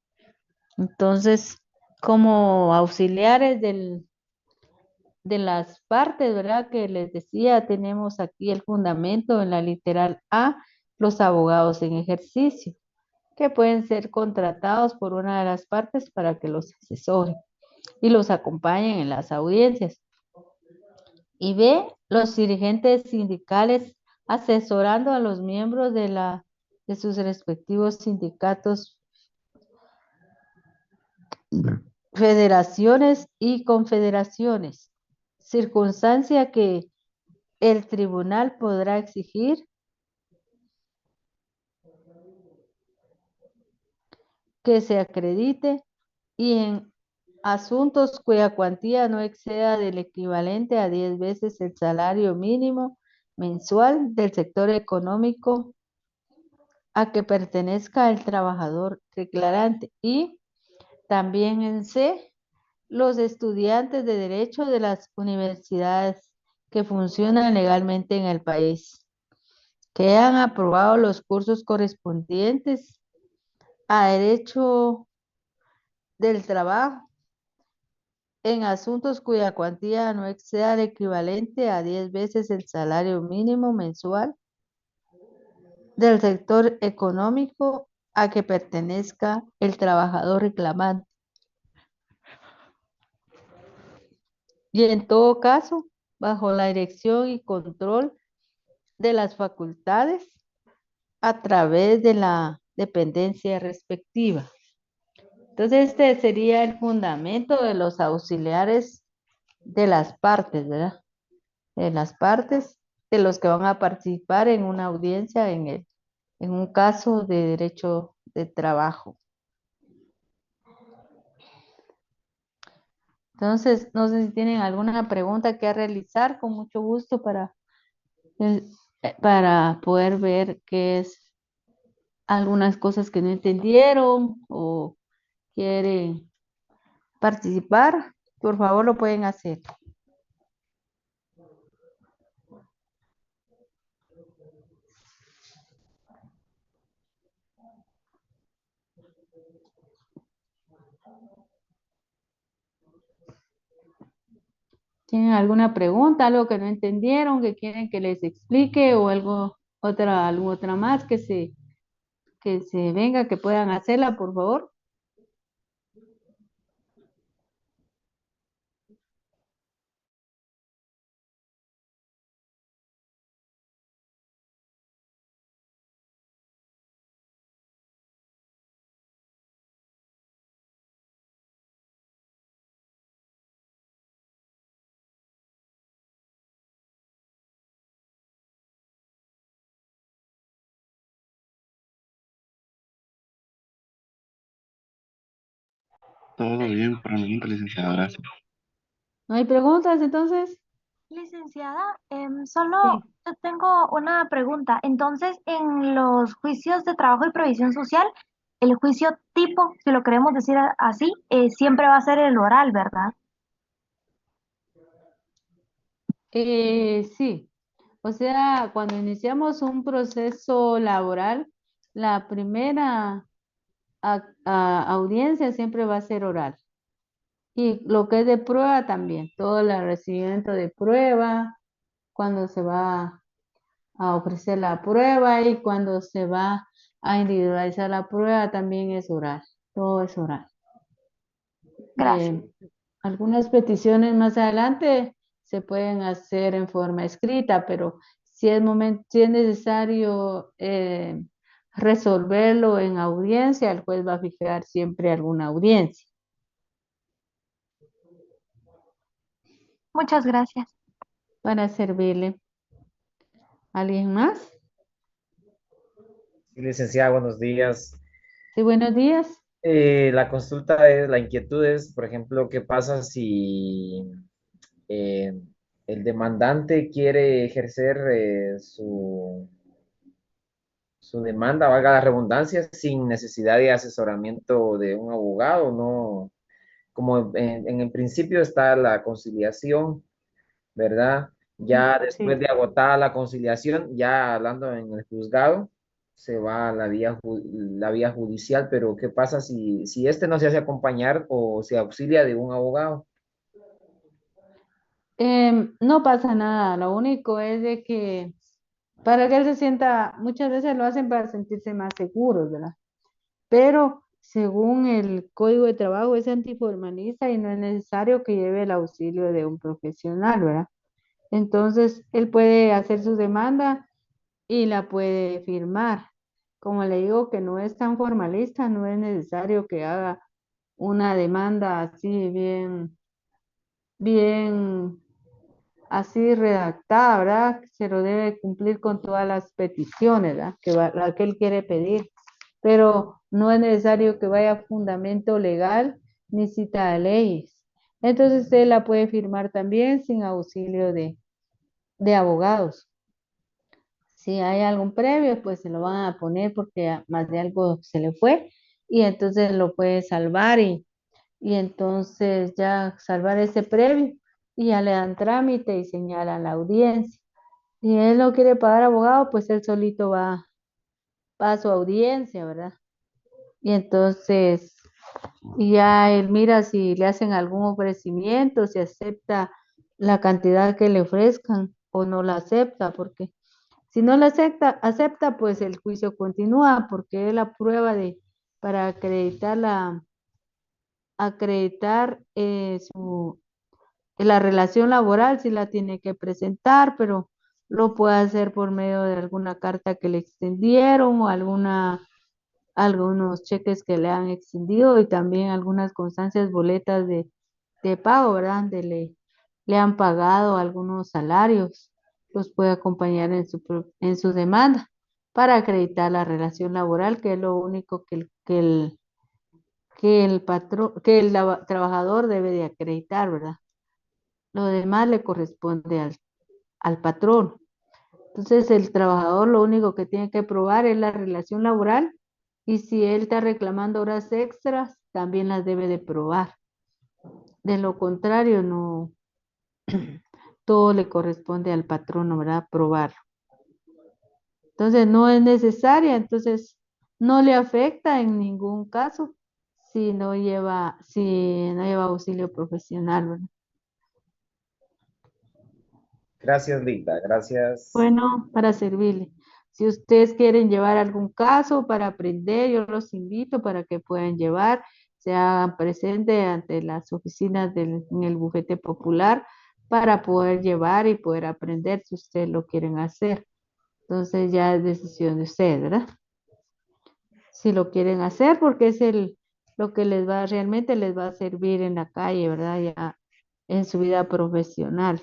Entonces, como auxiliares de las partes, ¿verdad? Que les decía, tenemos aquí el fundamento en la literal A, los abogados en ejercicio, que pueden ser contratados por una de las partes para que los asesoren y los acompañen en las audiencias. Y B, los dirigentes sindicales asesorando a los miembros de sus respectivos sindicatos, federaciones y confederaciones, circunstancia que el tribunal podrá exigir que se acredite y en asuntos cuya cuantía no exceda del equivalente a 10 veces el salario mínimo mensual del sector económico a que pertenezca el trabajador declarante. Y también en C, los estudiantes de derecho de las universidades que funcionan legalmente en el país, que han aprobado los cursos correspondientes a derecho del trabajo en asuntos cuya cuantía no exceda el equivalente a 10 veces el salario mínimo mensual del sector económico a que pertenezca el trabajador reclamante. Y en todo caso, bajo la dirección y control de las facultades a través de la dependencia respectiva. Entonces, este sería el fundamento de los auxiliares de las partes, ¿verdad? De las partes, de los que van a participar en una audiencia en un caso de derecho de trabajo. Entonces, no sé si tienen alguna pregunta que realizar, con mucho gusto eh, para poder ver qué es algunas cosas que no entendieron o quieren participar, por favor lo pueden hacer. ¿Tienen alguna pregunta, algo que no entendieron, que quieren que les explique o alguna otra más que se venga, que puedan hacerla, por favor? Todo bien por el momento, licenciado, gracias. ¿No hay preguntas entonces? Licenciada, solo Sí. yo tengo una pregunta. Entonces, en los juicios de trabajo y previsión social, el juicio tipo, si lo queremos decir así, siempre va a ser el oral, ¿verdad? Sí, o sea, cuando iniciamos un proceso laboral, la primera audiencia siempre va a ser oral. Y lo que es de prueba también, todo el recibimiento de prueba, cuando se va a ofrecer la prueba y cuando se va a individualizar la prueba también es oral, todo es oral. Gracias. Algunas peticiones más adelante se pueden hacer en forma escrita, pero si es necesario resolverlo en audiencia, el juez va a fijar siempre alguna audiencia. Muchas gracias. Para servirle. ¿Alguien más? Sí, licenciada, buenos días. Sí, buenos días. La consulta es, la inquietud es, por ejemplo, ¿qué pasa si eh, el demandante quiere ejercer su demanda, valga la redundancia, sin necesidad de asesoramiento de un abogado? No, como en el principio está la conciliación, ¿verdad? Ya después Sí. de agotada la conciliación, ya hablando en el juzgado, se va a la vía judicial, pero ¿qué pasa si este no se hace acompañar o se auxilia de un abogado? No pasa nada, lo único es de que para que él se sienta, muchas veces lo hacen para sentirse más seguros, ¿verdad? Pero según el Código de Trabajo es antiformalista y no es necesario que lleve el auxilio de un profesional, ¿verdad? Entonces, él puede hacer su demanda y la puede firmar. Como le digo que no es tan formalista, no es necesario que haga una demanda así bien así redactada, ¿verdad? Se lo debe cumplir con todas las peticiones, ¿verdad? La que él quiere pedir, pero no es necesario que vaya a fundamento legal ni cita de leyes. Entonces usted la puede firmar también sin auxilio de abogados. Si hay algún previo, pues se lo van a poner porque más de algo se le fue y entonces lo puede salvar y entonces ya salvar ese previo y ya le dan trámite y señalan la audiencia. Si él no quiere pagar abogado, pues él solito va a su audiencia, ¿verdad? Y entonces ya él mira si le hacen algún ofrecimiento, si acepta la cantidad que le ofrezcan o no la acepta, porque si no la acepta, pues el juicio continúa, porque es la prueba para acreditar la relación laboral, si la tiene que presentar, pero lo puede hacer por medio de alguna carta que le extendieron o algunos cheques que le han extendido y también algunas constancias, boletas de pago, ¿verdad? Le han pagado algunos salarios, los puede acompañar en su demanda para acreditar la relación laboral, que es lo único que el trabajador debe de acreditar, ¿verdad? Lo demás le corresponde al patrón. Entonces, el trabajador lo único que tiene que probar es la relación laboral y si él está reclamando horas extras, también las debe de probar. De lo contrario, no, todo le corresponde al patrón, ¿verdad? Probarlo. Entonces, no es necesaria, entonces no le afecta en ningún caso si no lleva auxilio profesional, ¿verdad? Gracias, Linda. Gracias. Bueno, para servirle. Si ustedes quieren llevar algún caso para aprender, yo los invito para que puedan llevar, se hagan presente ante las oficinas en el bufete popular para poder llevar y poder aprender si ustedes lo quieren hacer. Entonces ya es decisión de ustedes, ¿verdad? Si lo quieren hacer, porque es lo que realmente les va a servir en la calle, ¿verdad? Ya en su vida profesional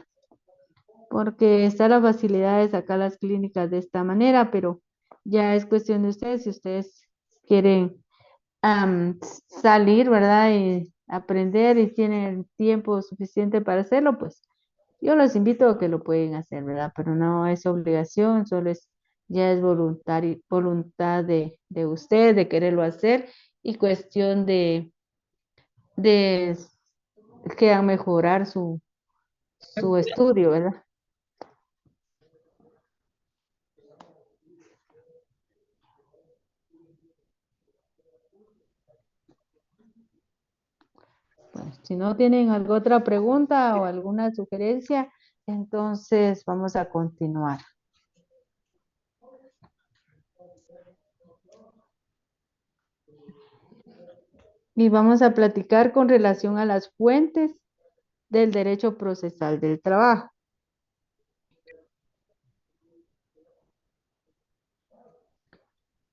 porque está la facilidad de sacar las clínicas de esta manera, pero ya es cuestión de ustedes, si ustedes quieren salir, ¿verdad? Y aprender y tienen tiempo suficiente para hacerlo, pues yo los invito a que lo pueden hacer, ¿verdad? Pero no es obligación, ya es voluntad de usted de quererlo hacer y cuestión de que mejorar su estudio, ¿verdad? Bueno, Si no tienen alguna otra pregunta o alguna sugerencia, entonces vamos a continuar. Y vamos a platicar con relación a las fuentes del derecho procesal del trabajo.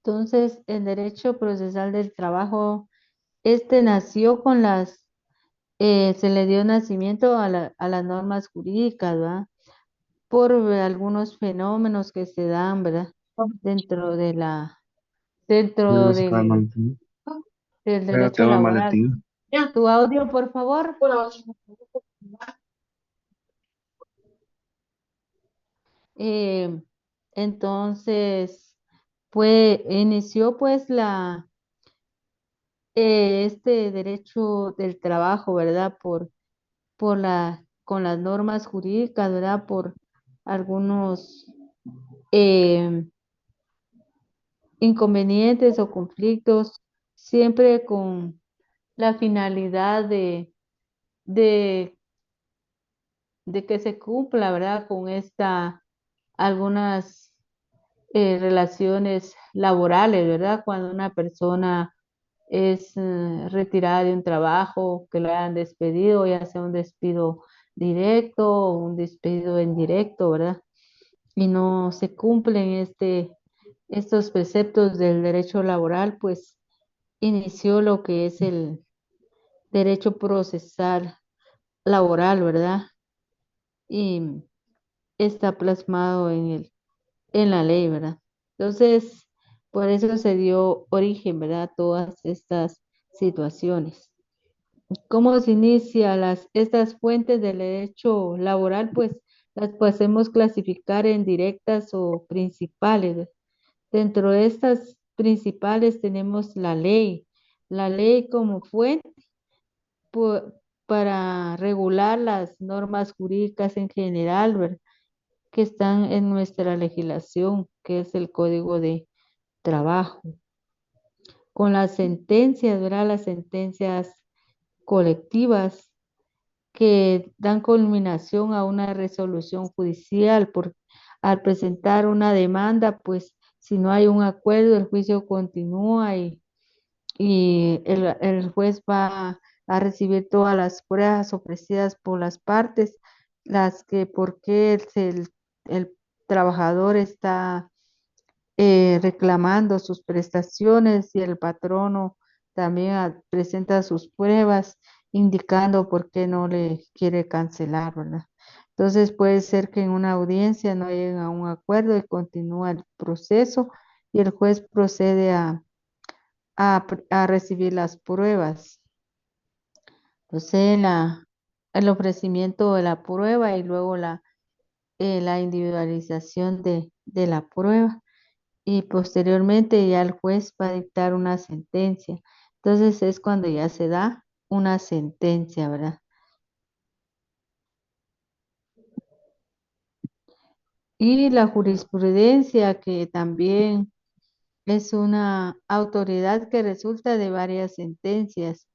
Entonces, el derecho procesal del trabajo, nació con se le dio nacimiento a las normas jurídicas, ¿verdad? Por algunos fenómenos que se dan, ¿verdad? Dentro de Luego dentro se acaba el del, maletín. del Luego derecho tengo el laboral. maletín. Tu audio, por favor. Eh, entonces, inició pues este derecho del trabajo, ¿verdad? Con las normas jurídicas, ¿verdad? Por algunos eh, inconvenientes o conflictos, siempre con la finalidad de, de que se cumpla, ¿verdad? Con algunas relaciones laborales, ¿verdad? Cuando una persona es retirada de un trabajo, que la hayan despedido, ya sea un despido directo o un despido indirecto, ¿verdad? Y no se cumplen estos preceptos del derecho laboral, pues inició lo que es el derecho procesal laboral, ¿verdad? Y está plasmado en la ley, ¿verdad? Entonces, por eso se dio origen, ¿verdad? A todas estas situaciones. ¿Cómo se inicia estas fuentes del derecho laboral? Pues las podemos clasificar en directas o principales, ¿verdad? Dentro de estas principales tenemos la ley como fuente pu- para regular las normas jurídicas en general, ¿verdad? Que están en nuestra legislación, que es el Código de Trabajo. Con las sentencias, ¿verdad? Las sentencias colectivas que dan culminación a una resolución judicial al presentar una demanda, pues si no hay un acuerdo, el juicio continúa y el juez va a recibir todas las pruebas ofrecidas por las partes, las que por qué el trabajador está reclamando sus prestaciones y el patrono también presenta sus pruebas indicando por qué no le quiere cancelar, ¿verdad? Entonces puede ser que en una audiencia no lleguen a un acuerdo y continúa el proceso y el juez procede a recibir las pruebas. Entonces el ofrecimiento de la prueba y luego la individualización de la prueba y posteriormente ya el juez va a dictar una sentencia. Entonces es cuando ya se da una sentencia, ¿verdad? Y la jurisprudencia, que también es una autoridad que resulta de varias sentencias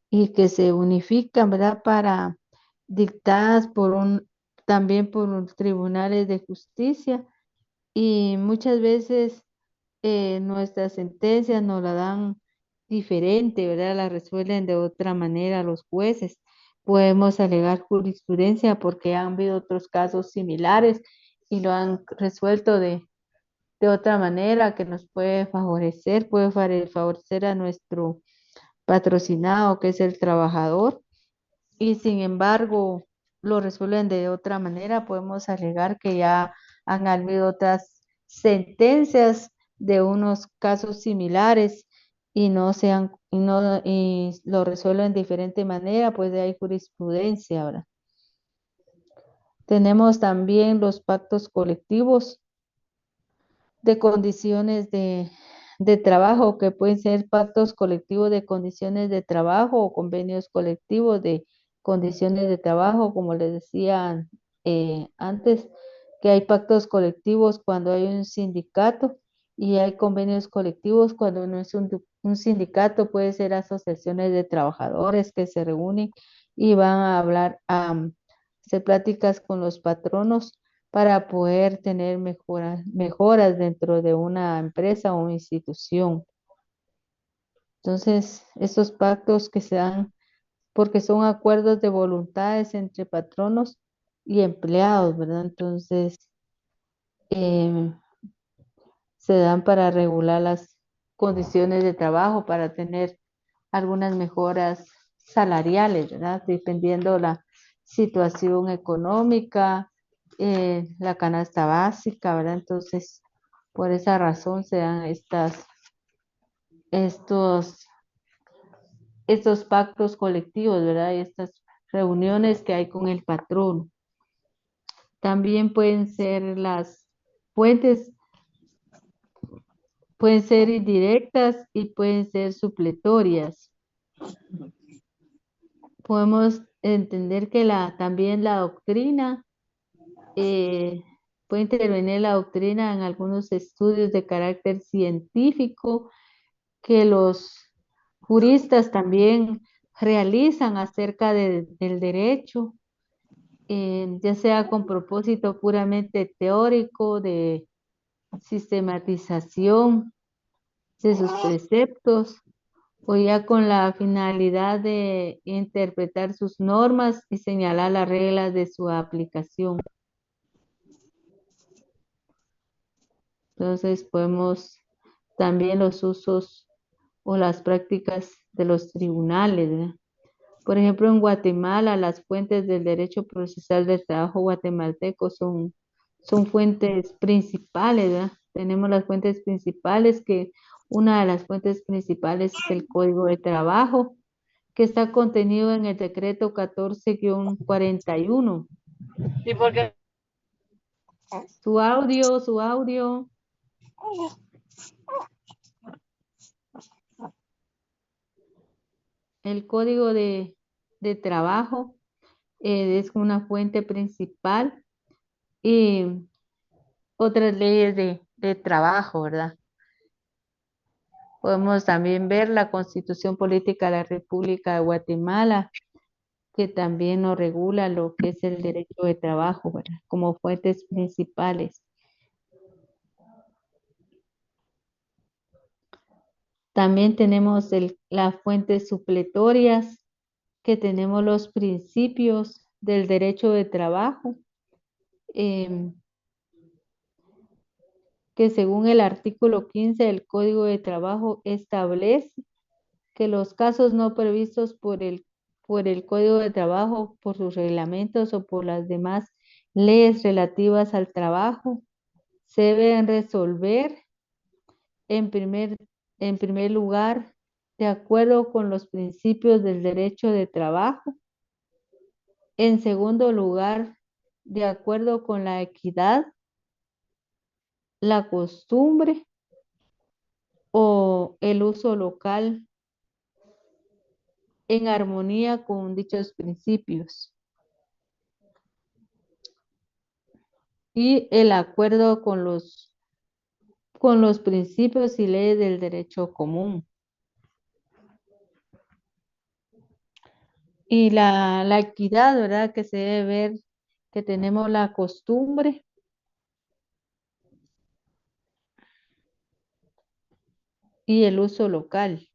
y que se unifican, ¿verdad? Para dictadas también por tribunales de justicia y muchas veces nuestras sentencias nos la dan diferente, ¿verdad? La resuelven de otra manera los jueces. Podemos alegar jurisprudencia porque han habido otros casos similares y lo han resuelto de otra manera que nos puede favorecer a nuestro patrocinado, que es el trabajador, y sin embargo lo resuelven de otra manera, podemos alegar que ya han habido otras sentencias de unos casos similares y y lo resuelven de diferente manera, pues de ahí jurisprudencia ahora. Tenemos también los pactos colectivos de condiciones de trabajo, que pueden ser pactos colectivos de condiciones de trabajo o convenios colectivos de condiciones de trabajo, como les decía antes, que hay pactos colectivos cuando hay un sindicato y hay convenios colectivos cuando no es un sindicato, puede ser asociaciones de trabajadores que se reúnen y van a hablar, a hacer pláticas con los patronos para poder tener mejoras dentro de una empresa o institución. Entonces, estos pactos que se dan, porque son acuerdos de voluntades entre patronos y empleados, ¿verdad? Entonces, em, se dan para regular las condiciones de trabajo, para tener algunas mejoras salariales, ¿verdad? Dependiendo la situación económica, la canasta básica, ¿verdad? Entonces, por esa razón se dan estos, estos pactos colectivos, ¿verdad? Y estas reuniones que hay con el patrón. También pueden ser las fuentes, pueden ser indirectas y pueden ser supletorias. Podemos entender que también la doctrina, puede intervenir la doctrina en algunos estudios de carácter científico que los juristas también realizan acerca del derecho, ya sea con propósito puramente teórico de sistematización de sus preceptos o ya con la finalidad de interpretar sus normas y señalar las reglas de su aplicación. Entonces podemos también los usos o las prácticas de los tribunales, ¿verdad? Por ejemplo, en Guatemala, las fuentes del derecho procesal del trabajo guatemalteco son fuentes principales, ¿verdad? Tenemos las fuentes principales, que una de las fuentes principales es el Código de Trabajo, que está contenido en el decreto 14-41. ¿Y por qué? Su audio. El Código de Trabajo es una fuente principal y otras leyes de trabajo, ¿verdad? Podemos también ver la Constitución Política de la República de Guatemala, que también nos regula lo que es el derecho de trabajo, ¿verdad? Como fuentes principales. También tenemos las fuentes supletorias, que tenemos los principios del derecho de trabajo, em, que según el artículo 15 del Código de Trabajo establece que los casos no previstos por el Código de Trabajo, por sus reglamentos o por las demás leyes relativas al trabajo, se deben resolver en en primer lugar de acuerdo con los principios del derecho de trabajo, en segundo lugar de acuerdo con la equidad, la costumbre o el uso local en armonía con dichos principios. Y el acuerdo con los principios y leyes del derecho común. Y la equidad, ¿verdad? Que se debe ver que tenemos la costumbre y el uso local.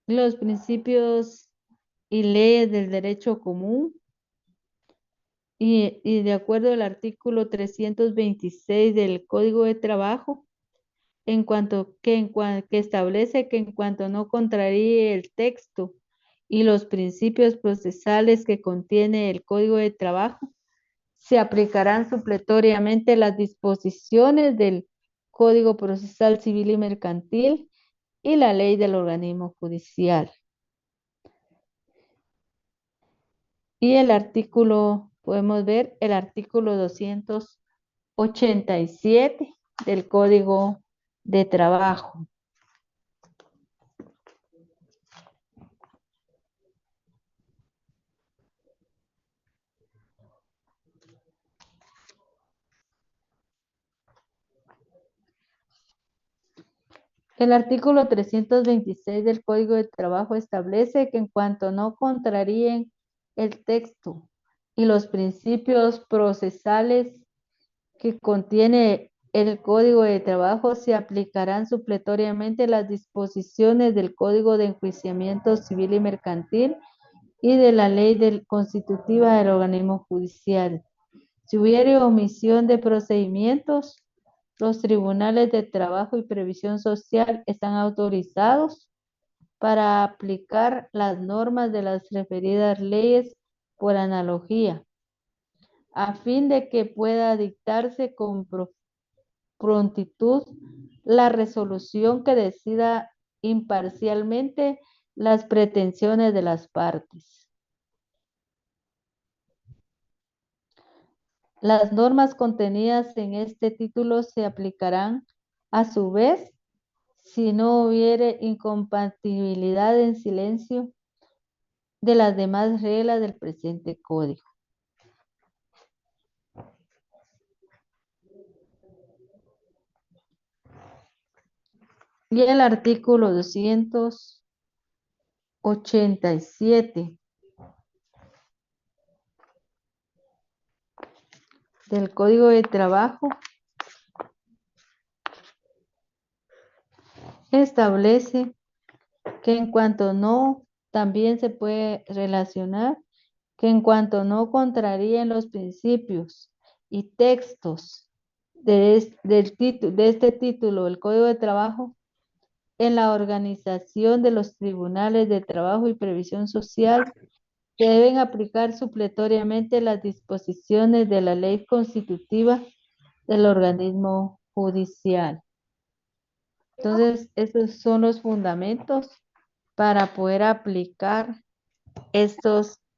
Los principios y leyes del derecho común. Y de acuerdo al artículo 326 del Código de Trabajo, que establece que en cuanto no contraríe el texto y los principios procesales que contiene el Código de Trabajo, se aplicarán supletoriamente las disposiciones del Código Procesal Civil y Mercantil y la ley del organismo judicial. Y podemos ver el artículo 287 del Código de Trabajo. El artículo 326 del Código de Trabajo establece que en cuanto no contraríen el texto y los principios procesales que contiene el Código de Trabajo, se aplicarán supletoriamente las disposiciones del Código de Enjuiciamiento Civil y Mercantil y de la ley constitutiva del organismo judicial. Si hubiere omisión de procedimientos, los tribunales de trabajo y previsión social están autorizados para aplicar las normas de las referidas leyes por analogía, a fin de que pueda dictarse con prontitud la resolución que decida imparcialmente las pretensiones de las partes. Las normas contenidas en este título se aplicarán a su vez si no hubiere incompatibilidad en silencio de las demás reglas del presente código. Y el artículo 287 del Código de Trabajo establece que en cuanto no, también se puede relacionar que en cuanto no contraríen los principios y textos de este título del Código de Trabajo, en la organización de los tribunales de trabajo y previsión social se deben aplicar supletoriamente las disposiciones de la ley constitutiva del organismo judicial. Entonces, esos son los fundamentos para poder aplicar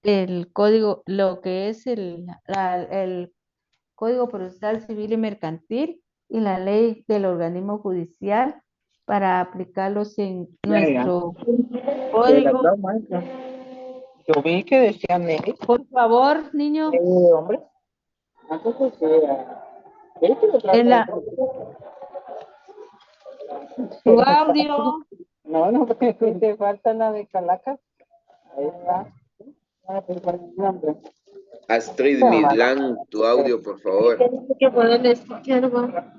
el código, lo que es el Código Procesal Civil y Mercantil y la ley del organismo judicial para aplicarlos en nuestro código. Yo vi que decían Nelly, Por favor, niño, hombre. Entonces, ¿ves que lo en trata? tu audio, No, no, porque te falta la de Calacas. Ahí está. Ah, pues, no, hombre. Astrid Midland, tu audio, por favor. Que ponerle sticker, ¿va?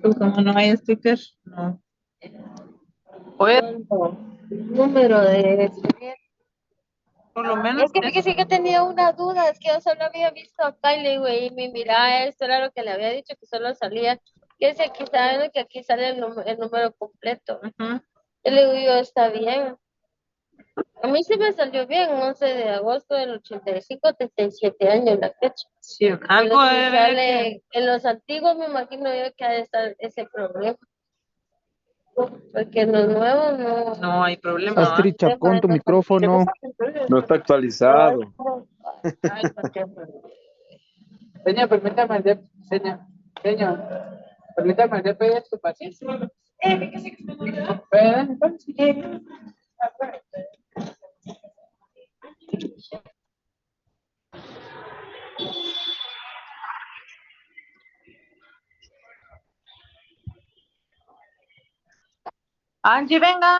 Pues como no hay sticker, no. Oye, número de por lo menos. Es que fíjese que tenía una duda, es que yo solo había visto a Kylie, güey, y me miraba, esto era lo que le había dicho, que solo salía, que si aquí saben que aquí sale el número completo. Yo le digo, yo, está bien. A mí sí me salió bien, 11 de agosto del 85, 37 años la fecha. Sí, algo Pero si debe sale, en los antiguos me imagino yo que ha de estar ese problema. Porque en los nuevos no. no hay problema. Astrid Chacón, tu micrófono. No está actualizado. Señor, permítame, señor, permítame pedir su paciencia. ¿Verdad? Entonces, Angie, venga.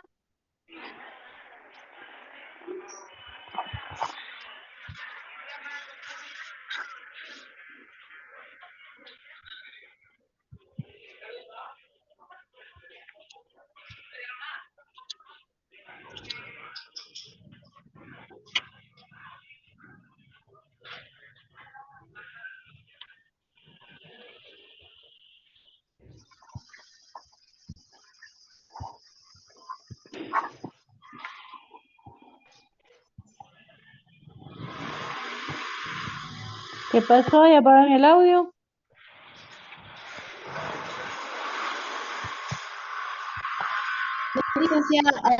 ¿qué pasó? ¿Ya apagan el audio? Licenciada, ha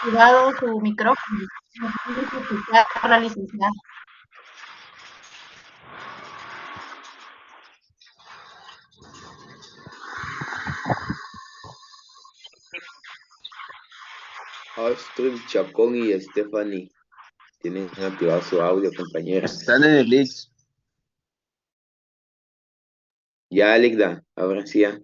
activado su micrófono. No puede escuchar a la licenciada. Astrid Chacón y Stephanie tienen activado su audio, compañeras. Están en el list. Ya, Ligda, ahora sí ya.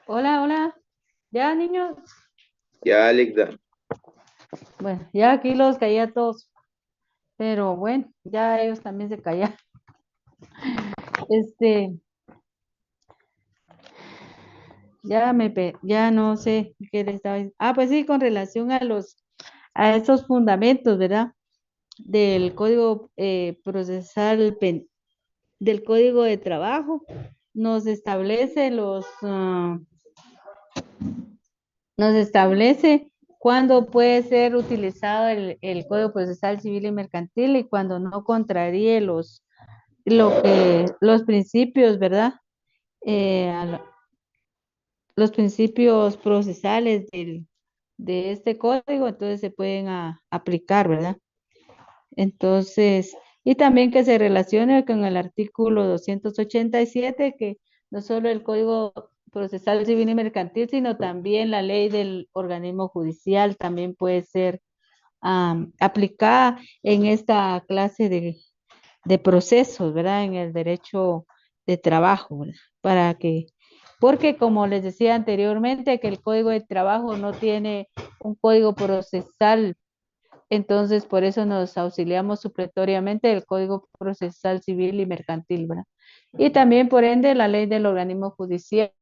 Hola, hola. ¿Ya, niños? Ya, Alecda. Bueno, ya aquí los caía a todos, pero bueno, ya ellos también se callaron. Este, ya no sé qué le estaba diciendo. Ah, pues sí, con relación a esos fundamentos, ¿verdad? Del código procesal, del código de trabajo, nos establece nos establece cuándo puede ser utilizado el Código Procesal Civil y Mercantil y cuando no contraríe los principios, ¿verdad? Los principios procesales de este código, entonces se pueden aplicar, ¿verdad? Entonces, y también que se relacione con el artículo 287 que no solo el Código Procesal Civil y Mercantil, sino también la ley del organismo judicial también puede ser aplicada en esta clase de procesos, ¿verdad? En el derecho de trabajo, ¿verdad? Porque como les decía anteriormente, que el Código de Trabajo no tiene un código procesal, entonces por eso nos auxiliamos supletoriamente del Código Procesal Civil y Mercantil, ¿verdad? Y también por ende la ley del organismo judicial,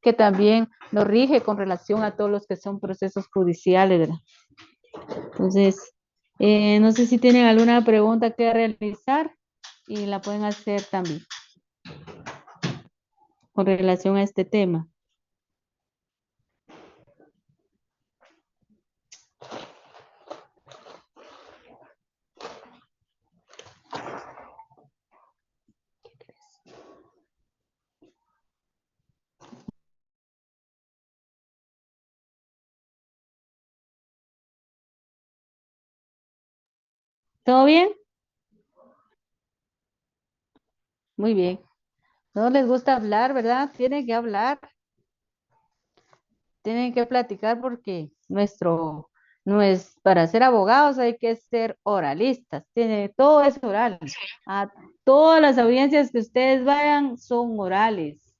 que también nos rige con relación a todos los que son procesos judiciales, ¿verdad? Entonces, no sé si tienen alguna pregunta que realizar y la pueden hacer también con relación a este tema. ¿Todo bien? Muy bien. No les gusta hablar, ¿verdad? Tienen que hablar, tienen que platicar porque no es, para ser abogados hay que ser oralistas. Todo es oral. A todas las audiencias que ustedes vayan son orales.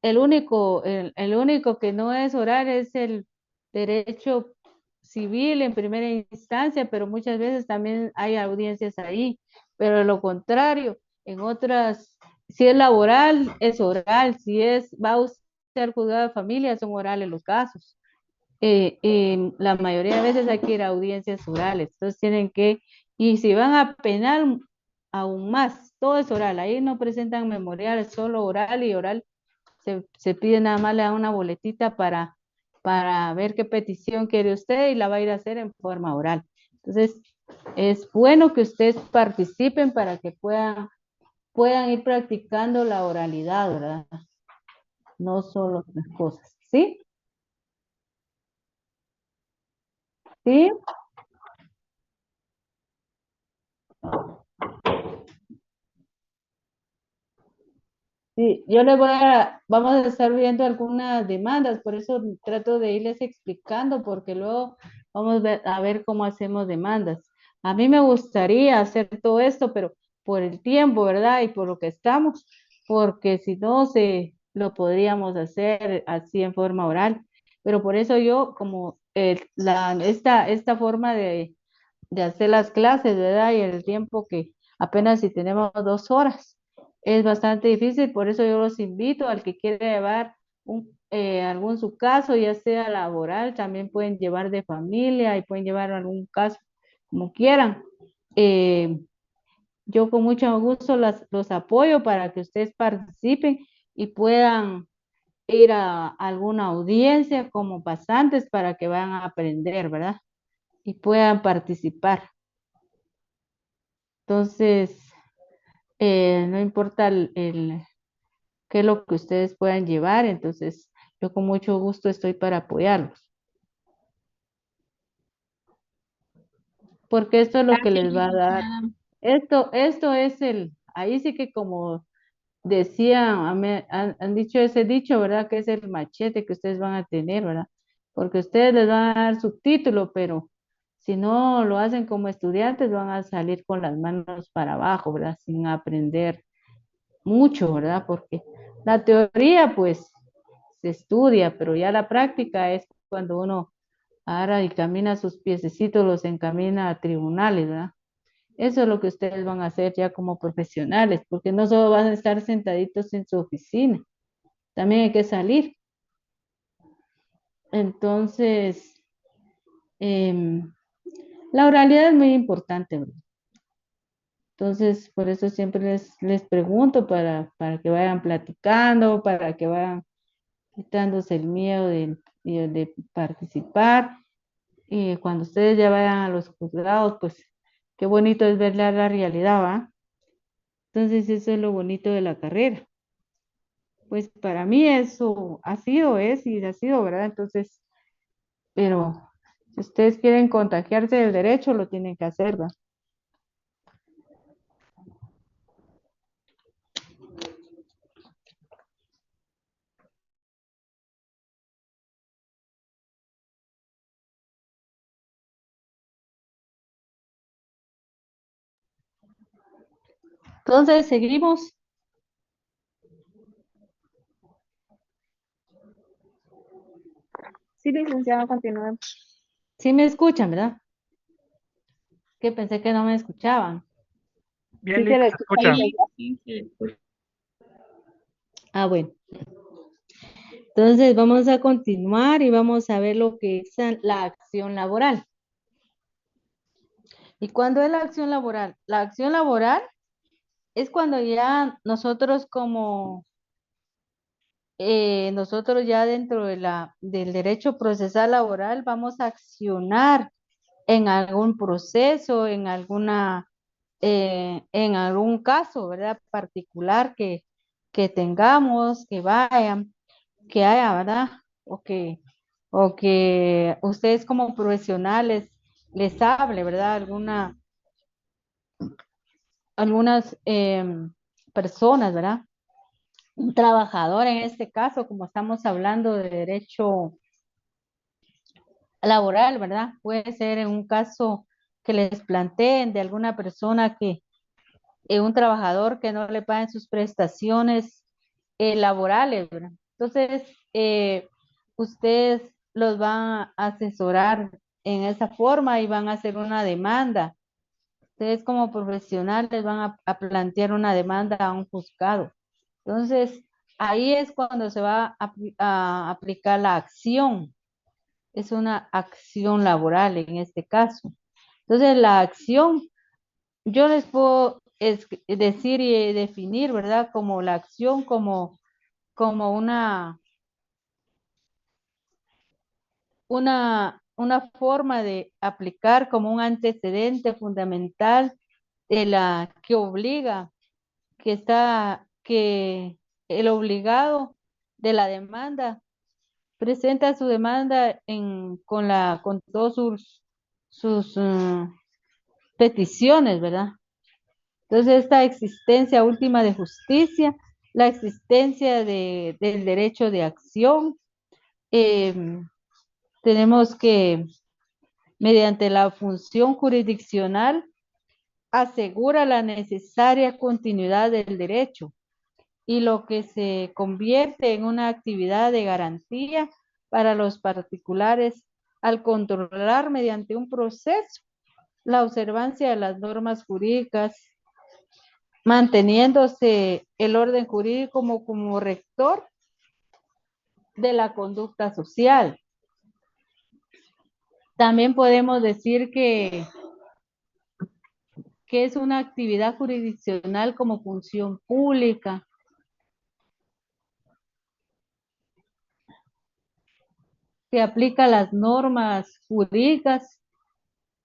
El único que no es oral es el derecho civil en primera instancia, pero muchas veces también hay audiencias ahí. Pero de lo contrario, en otras, si es laboral, es oral. Si va a usted al juzgado de familia, son orales los casos. La mayoría de veces hay que ir a audiencias orales. Entonces y si van a penal, aún más, todo es oral. Ahí no presentan memoriales, solo oral y oral se pide nada más le da una boletita para ver qué petición quiere usted y la va a ir a hacer en forma oral. Entonces, es bueno que ustedes participen para que puedan ir practicando la oralidad, ¿verdad? No solo las cosas, ¿sí? ¿Sí? Sí, vamos a estar viendo algunas demandas, por eso trato de irles explicando, porque luego a ver cómo hacemos demandas. A mí me gustaría hacer todo esto, pero por el tiempo, ¿verdad? Y por lo que estamos, porque si no, lo podríamos hacer así en forma oral. Pero por eso yo, como esta forma de hacer las clases, ¿verdad? Y el tiempo que apenas si tenemos 2 horas. Es bastante difícil, por eso yo los invito al que quiera llevar algún su caso, ya sea laboral, también pueden llevar de familia y pueden llevar algún caso como quieran. Eh, yo con mucho gusto los apoyo para que ustedes participen y puedan ir a alguna audiencia como pasantes para que vayan a aprender, ¿verdad? Y puedan participar. Entonces, no importa qué es lo que ustedes puedan llevar, entonces yo con mucho gusto estoy para apoyarlos, porque esto es lo que Gracias, les va a dar. licenciada. Esto es ahí sí que como decían, han dicho ese dicho, ¿verdad? Que es el machete que ustedes van a tener, ¿verdad? Porque ustedes les van a dar su título, pero si no lo hacen como estudiantes, van a salir con las manos para abajo, ¿verdad? Sin aprender mucho, ¿verdad? Porque La teoría, pues, se estudia, pero ya la práctica es cuando uno ahora y camina sus piececitos, los encamina a tribunales, ¿verdad? Eso es lo que ustedes van a hacer ya como profesionales, porque no solo van a estar sentaditos en su oficina, también hay que salir. Entonces, em, la oralidad es muy importante, ¿verdad? Entonces, por eso siempre les pregunto para que vayan platicando, para que vayan quitándose el miedo de participar. Y cuando ustedes ya vayan a los juzgados, pues qué bonito es ver la realidad, ¿va? Entonces, eso es lo bonito de la carrera. Pues para mí eso ha sido, es y ha sido, ¿verdad? Entonces, pero si ustedes quieren contagiarse del derecho, lo tienen que hacer, ¿verdad? Entonces, seguimos. Sí, licenciado, continúe. Sí me escuchan, ¿verdad? Que pensé que no me escuchaban. Sí, se le escucha, escucha. licenciado. Ah, bueno. Entonces vamos a continuar y vamos a ver lo que es la acción laboral. ¿Y cuándo es la acción laboral? La acción laboral es cuando ya nosotros ya dentro del derecho procesal laboral vamos a accionar en algún proceso, en algún caso, ¿verdad? Particular que tengamos, que haya, ¿verdad? O que ustedes como profesionales les hable, ¿verdad? Algunas personas, ¿verdad? Un trabajador en este caso, como estamos hablando de derecho laboral, ¿verdad? Puede ser en un caso que les planteen de alguna persona un trabajador que no le paguen sus prestaciones laborales, ¿verdad? Entonces, ustedes los van a asesorar en esa forma y van a hacer una demanda. Ustedes como profesionales van a plantear una demanda a un juzgado. Entonces, ahí es cuando se va a aplicar la acción. Es una acción laboral en este caso. Entonces, la acción, yo les puedo decir y definir, ¿verdad? Como la acción, como una forma de aplicar como un antecedente fundamental de la que obliga, que el obligado de la demanda presenta su demanda con todos sus peticiones, ¿verdad? Entonces, esta existencia última de justicia, la existencia del derecho de acción, eh, tenemos que, mediante la función jurisdiccional, asegura la necesaria continuidad del derecho y lo que se convierte en una actividad de garantía para los particulares al controlar mediante un proceso la observancia de las normas jurídicas, manteniéndose el orden jurídico como rector de la conducta social. También podemos decir que es una actividad jurisdiccional como función pública. Que aplica las normas jurídicas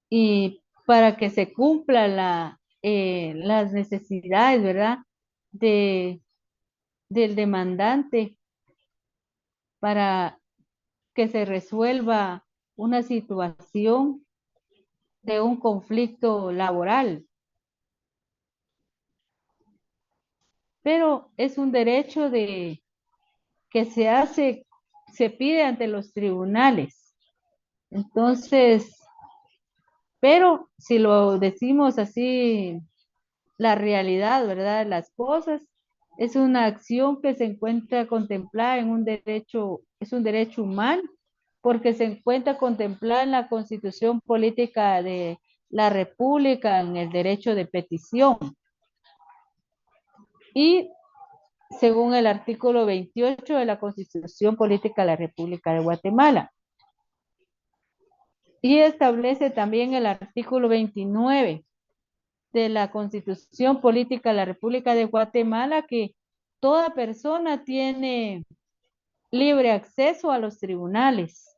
y para que se cumpla las necesidades, ¿verdad? De, del demandante para que se resuelva una situación de un conflicto laboral. Pero es un derecho que se pide ante los tribunales. Entonces, pero si lo decimos así, la realidad, ¿verdad? Las cosas, Es una acción que se encuentra contemplada en un derecho, es un derecho humano, porque se encuentra contemplada en la Constitución Política de la República, en el derecho de petición. Y según el artículo 28 de la Constitución Política de la República de Guatemala. Y establece también el artículo 29 de la Constitución Política de la República de Guatemala que toda persona tiene libre acceso a los tribunales,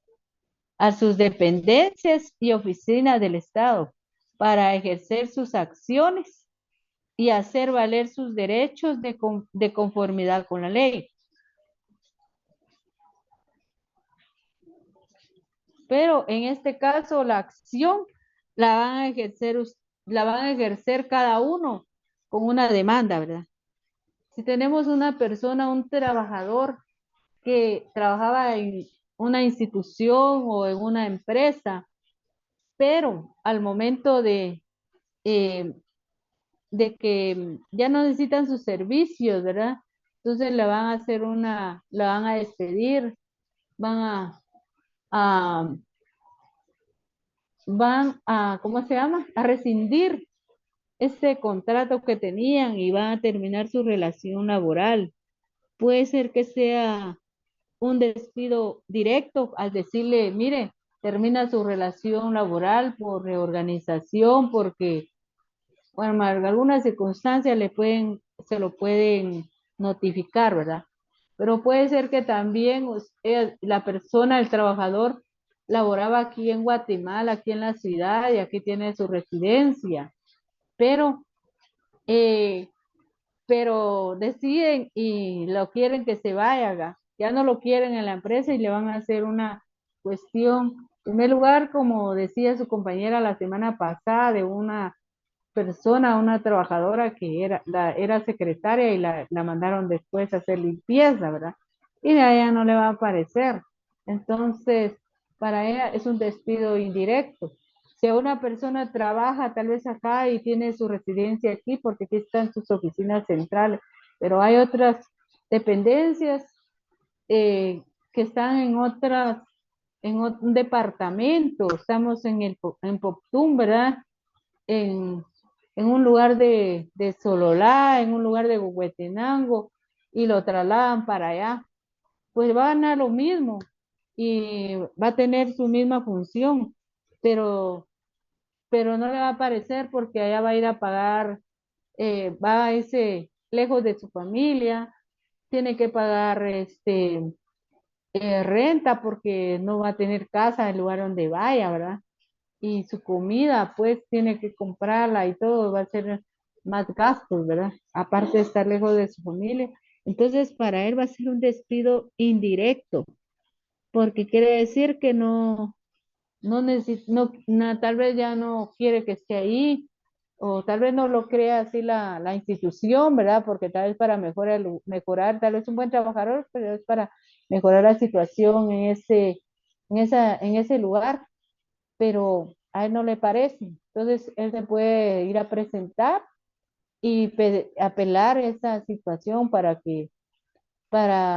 a sus dependencias y oficinas del Estado para ejercer sus acciones y hacer valer sus derechos de conformidad con la ley. Pero en este caso la acción la van a ejercer cada uno con una demanda, ¿verdad? Si tenemos una persona, un trabajador que trabajaba en una institución o en una empresa, pero al momento eh, de que ya no necesitan sus servicios, ¿verdad? Entonces le van a hacer la van a despedir, van a ¿cómo se llama? A rescindir ese contrato que tenían y van a terminar su relación laboral. Puede ser que sea un despido directo al decirle, mire, termina su relación laboral por reorganización, porque, bueno, algunas circunstancias se lo pueden notificar, ¿verdad? Pero puede ser que también la persona, el trabajador, laboraba aquí en Guatemala, aquí en la ciudad, y aquí tiene su residencia, pero, eh, pero deciden y lo quieren que se vaya, ya no lo quieren en la empresa y le van a hacer una cuestión. En primer lugar, como decía su compañera la semana pasada, de una persona, una trabajadora que era secretaria y la mandaron después a hacer limpieza, ¿verdad? Y de ella no le va a aparecer. Entonces, para ella es un despido indirecto. Si una persona trabaja tal vez acá y tiene su residencia aquí, porque aquí están sus oficinas centrales, pero hay otras dependencias que están en un departamento, estamos en Poptún, ¿verdad? En, en un lugar de Sololá, en un lugar de Huehuetenango, y lo trasladan para allá, pues va a ganar lo mismo y va a tener su misma función, pero, pero no le va a aparecer porque allá va a ir a pagar, va a irse lejos de su familia, tiene que pagar renta porque no va a tener casa en el lugar donde vaya, ¿verdad? Y su comida, pues tiene que comprarla y todo, va a ser más gastos, ¿verdad? Aparte de estar lejos de su familia. Entonces, para él va a ser un despido indirecto, porque quiere decir que no necesita, tal vez ya no quiere que esté ahí, o tal vez no lo crea así la institución, ¿verdad? Porque tal vez para mejorar, tal vez un buen trabajador, pero es para mejorar la situación en ese lugar, pero a él no le parece. Entonces, él se puede ir a presentar y apelar esa situación para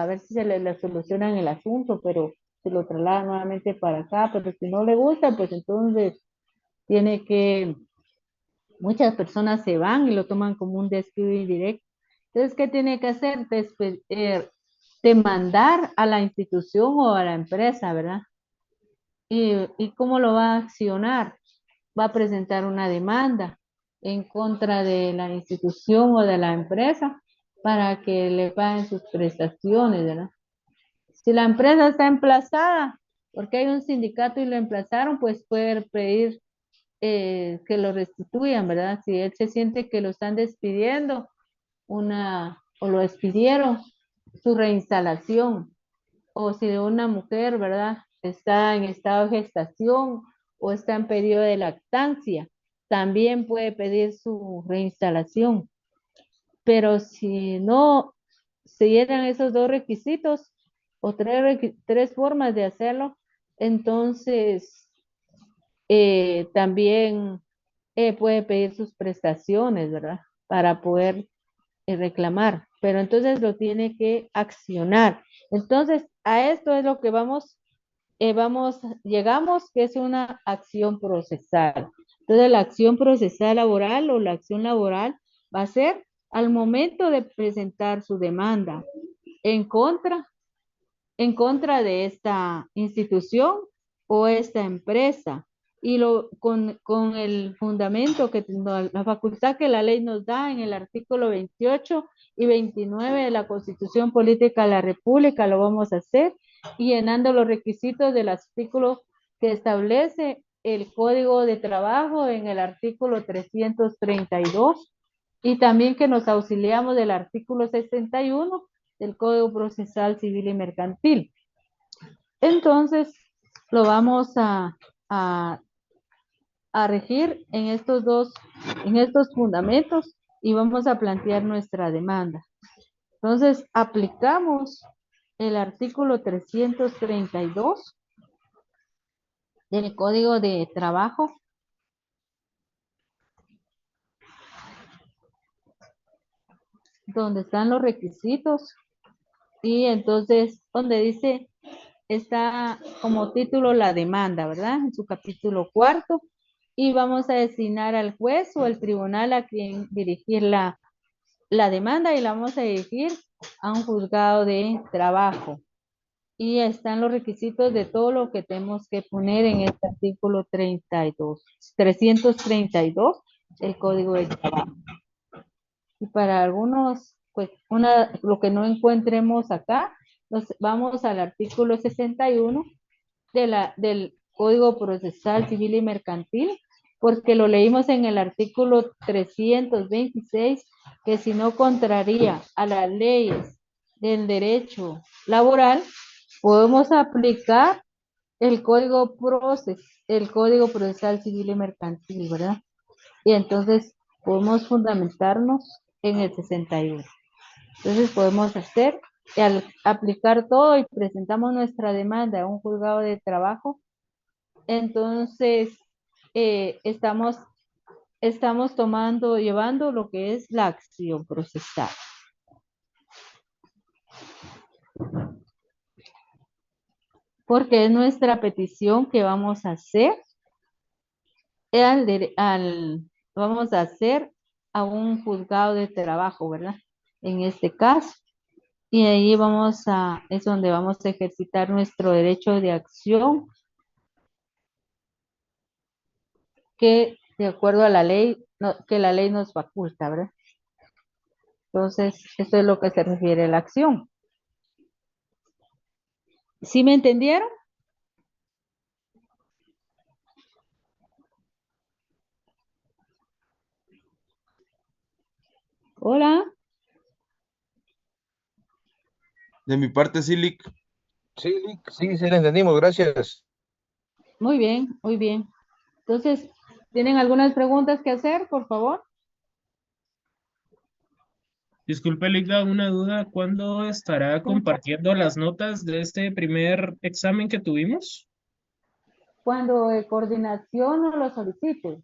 ver si le solucionan el asunto, pero se lo traslada nuevamente para acá, pero si no le gusta, pues entonces tiene que, muchas personas se van y lo toman como un despido indirecto. Entonces, ¿qué tiene que hacer? Demandar a la institución o a la empresa, ¿verdad? ¿Y cómo lo va a accionar? Va a presentar una demanda en contra de la institución o de la empresa para que le paguen sus prestaciones, ¿verdad? Si la empresa está emplazada, porque hay un sindicato y lo emplazaron, pues puede pedir que lo restituyan, ¿verdad? Si él se siente que lo están despidiendo, o lo despidieron, su reinstalación, o si de una mujer, ¿verdad? Está en estado de gestación o está en periodo de lactancia, también puede pedir su reinstalación. Pero si no se llenan esos dos requisitos o tres formas de hacerlo, entonces también puede pedir sus prestaciones, ¿verdad? Para poder reclamar, pero entonces lo tiene que accionar. Entonces, a esto es lo que llegamos, que es una acción procesal. Entonces, la acción procesal laboral o la acción laboral va a ser al momento de presentar su demanda en contra de esta institución o esta empresa. Y con el fundamento la facultad que la ley nos da en el artículo 28 y 29 de la Constitución Política de la República, lo vamos a hacer llenando los requisitos del artículo que establece el Código de Trabajo en el artículo 332 y también que nos auxiliamos del artículo 61 del Código Procesal Civil y Mercantil. Entonces, lo vamos a regir en estos fundamentos y vamos a plantear nuestra demanda. Entonces, aplicamos el artículo 332 del Código de Trabajo, donde están los requisitos y entonces donde dice, está como título la demanda, ¿verdad? En su capítulo 4 y vamos a designar al juez o al tribunal a quien dirigir la demanda y la vamos a dirigir a un juzgado de trabajo. Y están los requisitos de todo lo que tenemos que poner en este artículo 332 del Código de Trabajo. Y para algunos, pues, lo que no encontremos acá, nos vamos al artículo 61 del Código Procesal Civil y Mercantil, porque lo leímos en el artículo 326, que si no contraría a las leyes del derecho laboral, podemos aplicar el Código Procesal Civil y Mercantil, ¿verdad? Y entonces podemos fundamentarnos en el 61. Entonces podemos hacer, al aplicar todo y presentamos nuestra demanda a un juzgado de trabajo, entonces estamos llevando lo que es la acción procesal. Porque es nuestra petición que vamos a hacer vamos a hacer a un juzgado de trabajo, ¿verdad? En este caso. Y ahí es donde vamos a ejercitar nuestro derecho de acción, que de acuerdo a la ley, que la ley nos faculta, ¿verdad? Entonces, esto es lo que se refiere a la acción. ¿Sí me entendieron? Hola. De mi parte, Silic. Sí, le entendimos, gracias. Muy bien, muy bien. Entonces, ¿tienen algunas preguntas que hacer, por favor? Disculpe, Ligda, una duda. ¿Cuándo estará compartiendo las notas de este primer examen que tuvimos? Cuando coordinación nos lo solicite.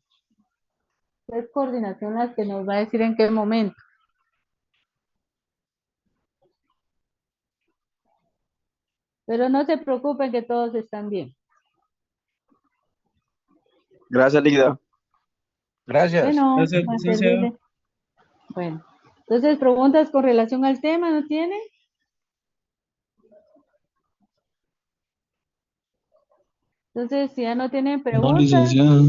Es coordinación la que nos va a decir en qué momento. Pero no se preocupen que todos están bien. Gracias, Ligda. Gracias. Bueno, Gracias, para licenciado. servirle. Bueno, entonces preguntas con relación al tema, ¿no tienen? Entonces, si ya no tienen No, preguntas, licenciada.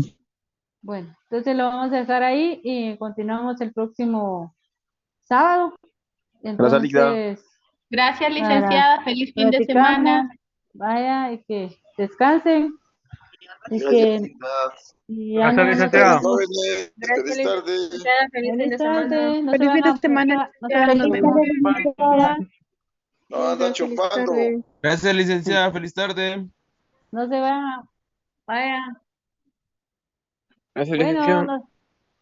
bueno, entonces lo vamos a dejar ahí y continuamos el próximo sábado. Gracias, Ligda. Entonces, Gracias, para licenciada. Feliz fin de platicamos, semana. vaya y que descansen y Gracias, que Linda. ya no nos Jóvenes, Gracias, feliz tarde. licenciada. Feliz fin de Feliz semana. tarde, no se Feliz van fin de a semana, mojar, no se licenciada. van a Nos vemos. mojar, No anda Feliz chupando. tarde. Gracias, licenciada. Feliz tarde. no se van a, vaya, Gracias, bueno, licenciado.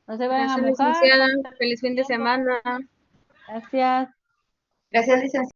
no se vayan a Gracias, mojar. licenciada. Feliz fin de semana. Gracias. Gracias, licenciada.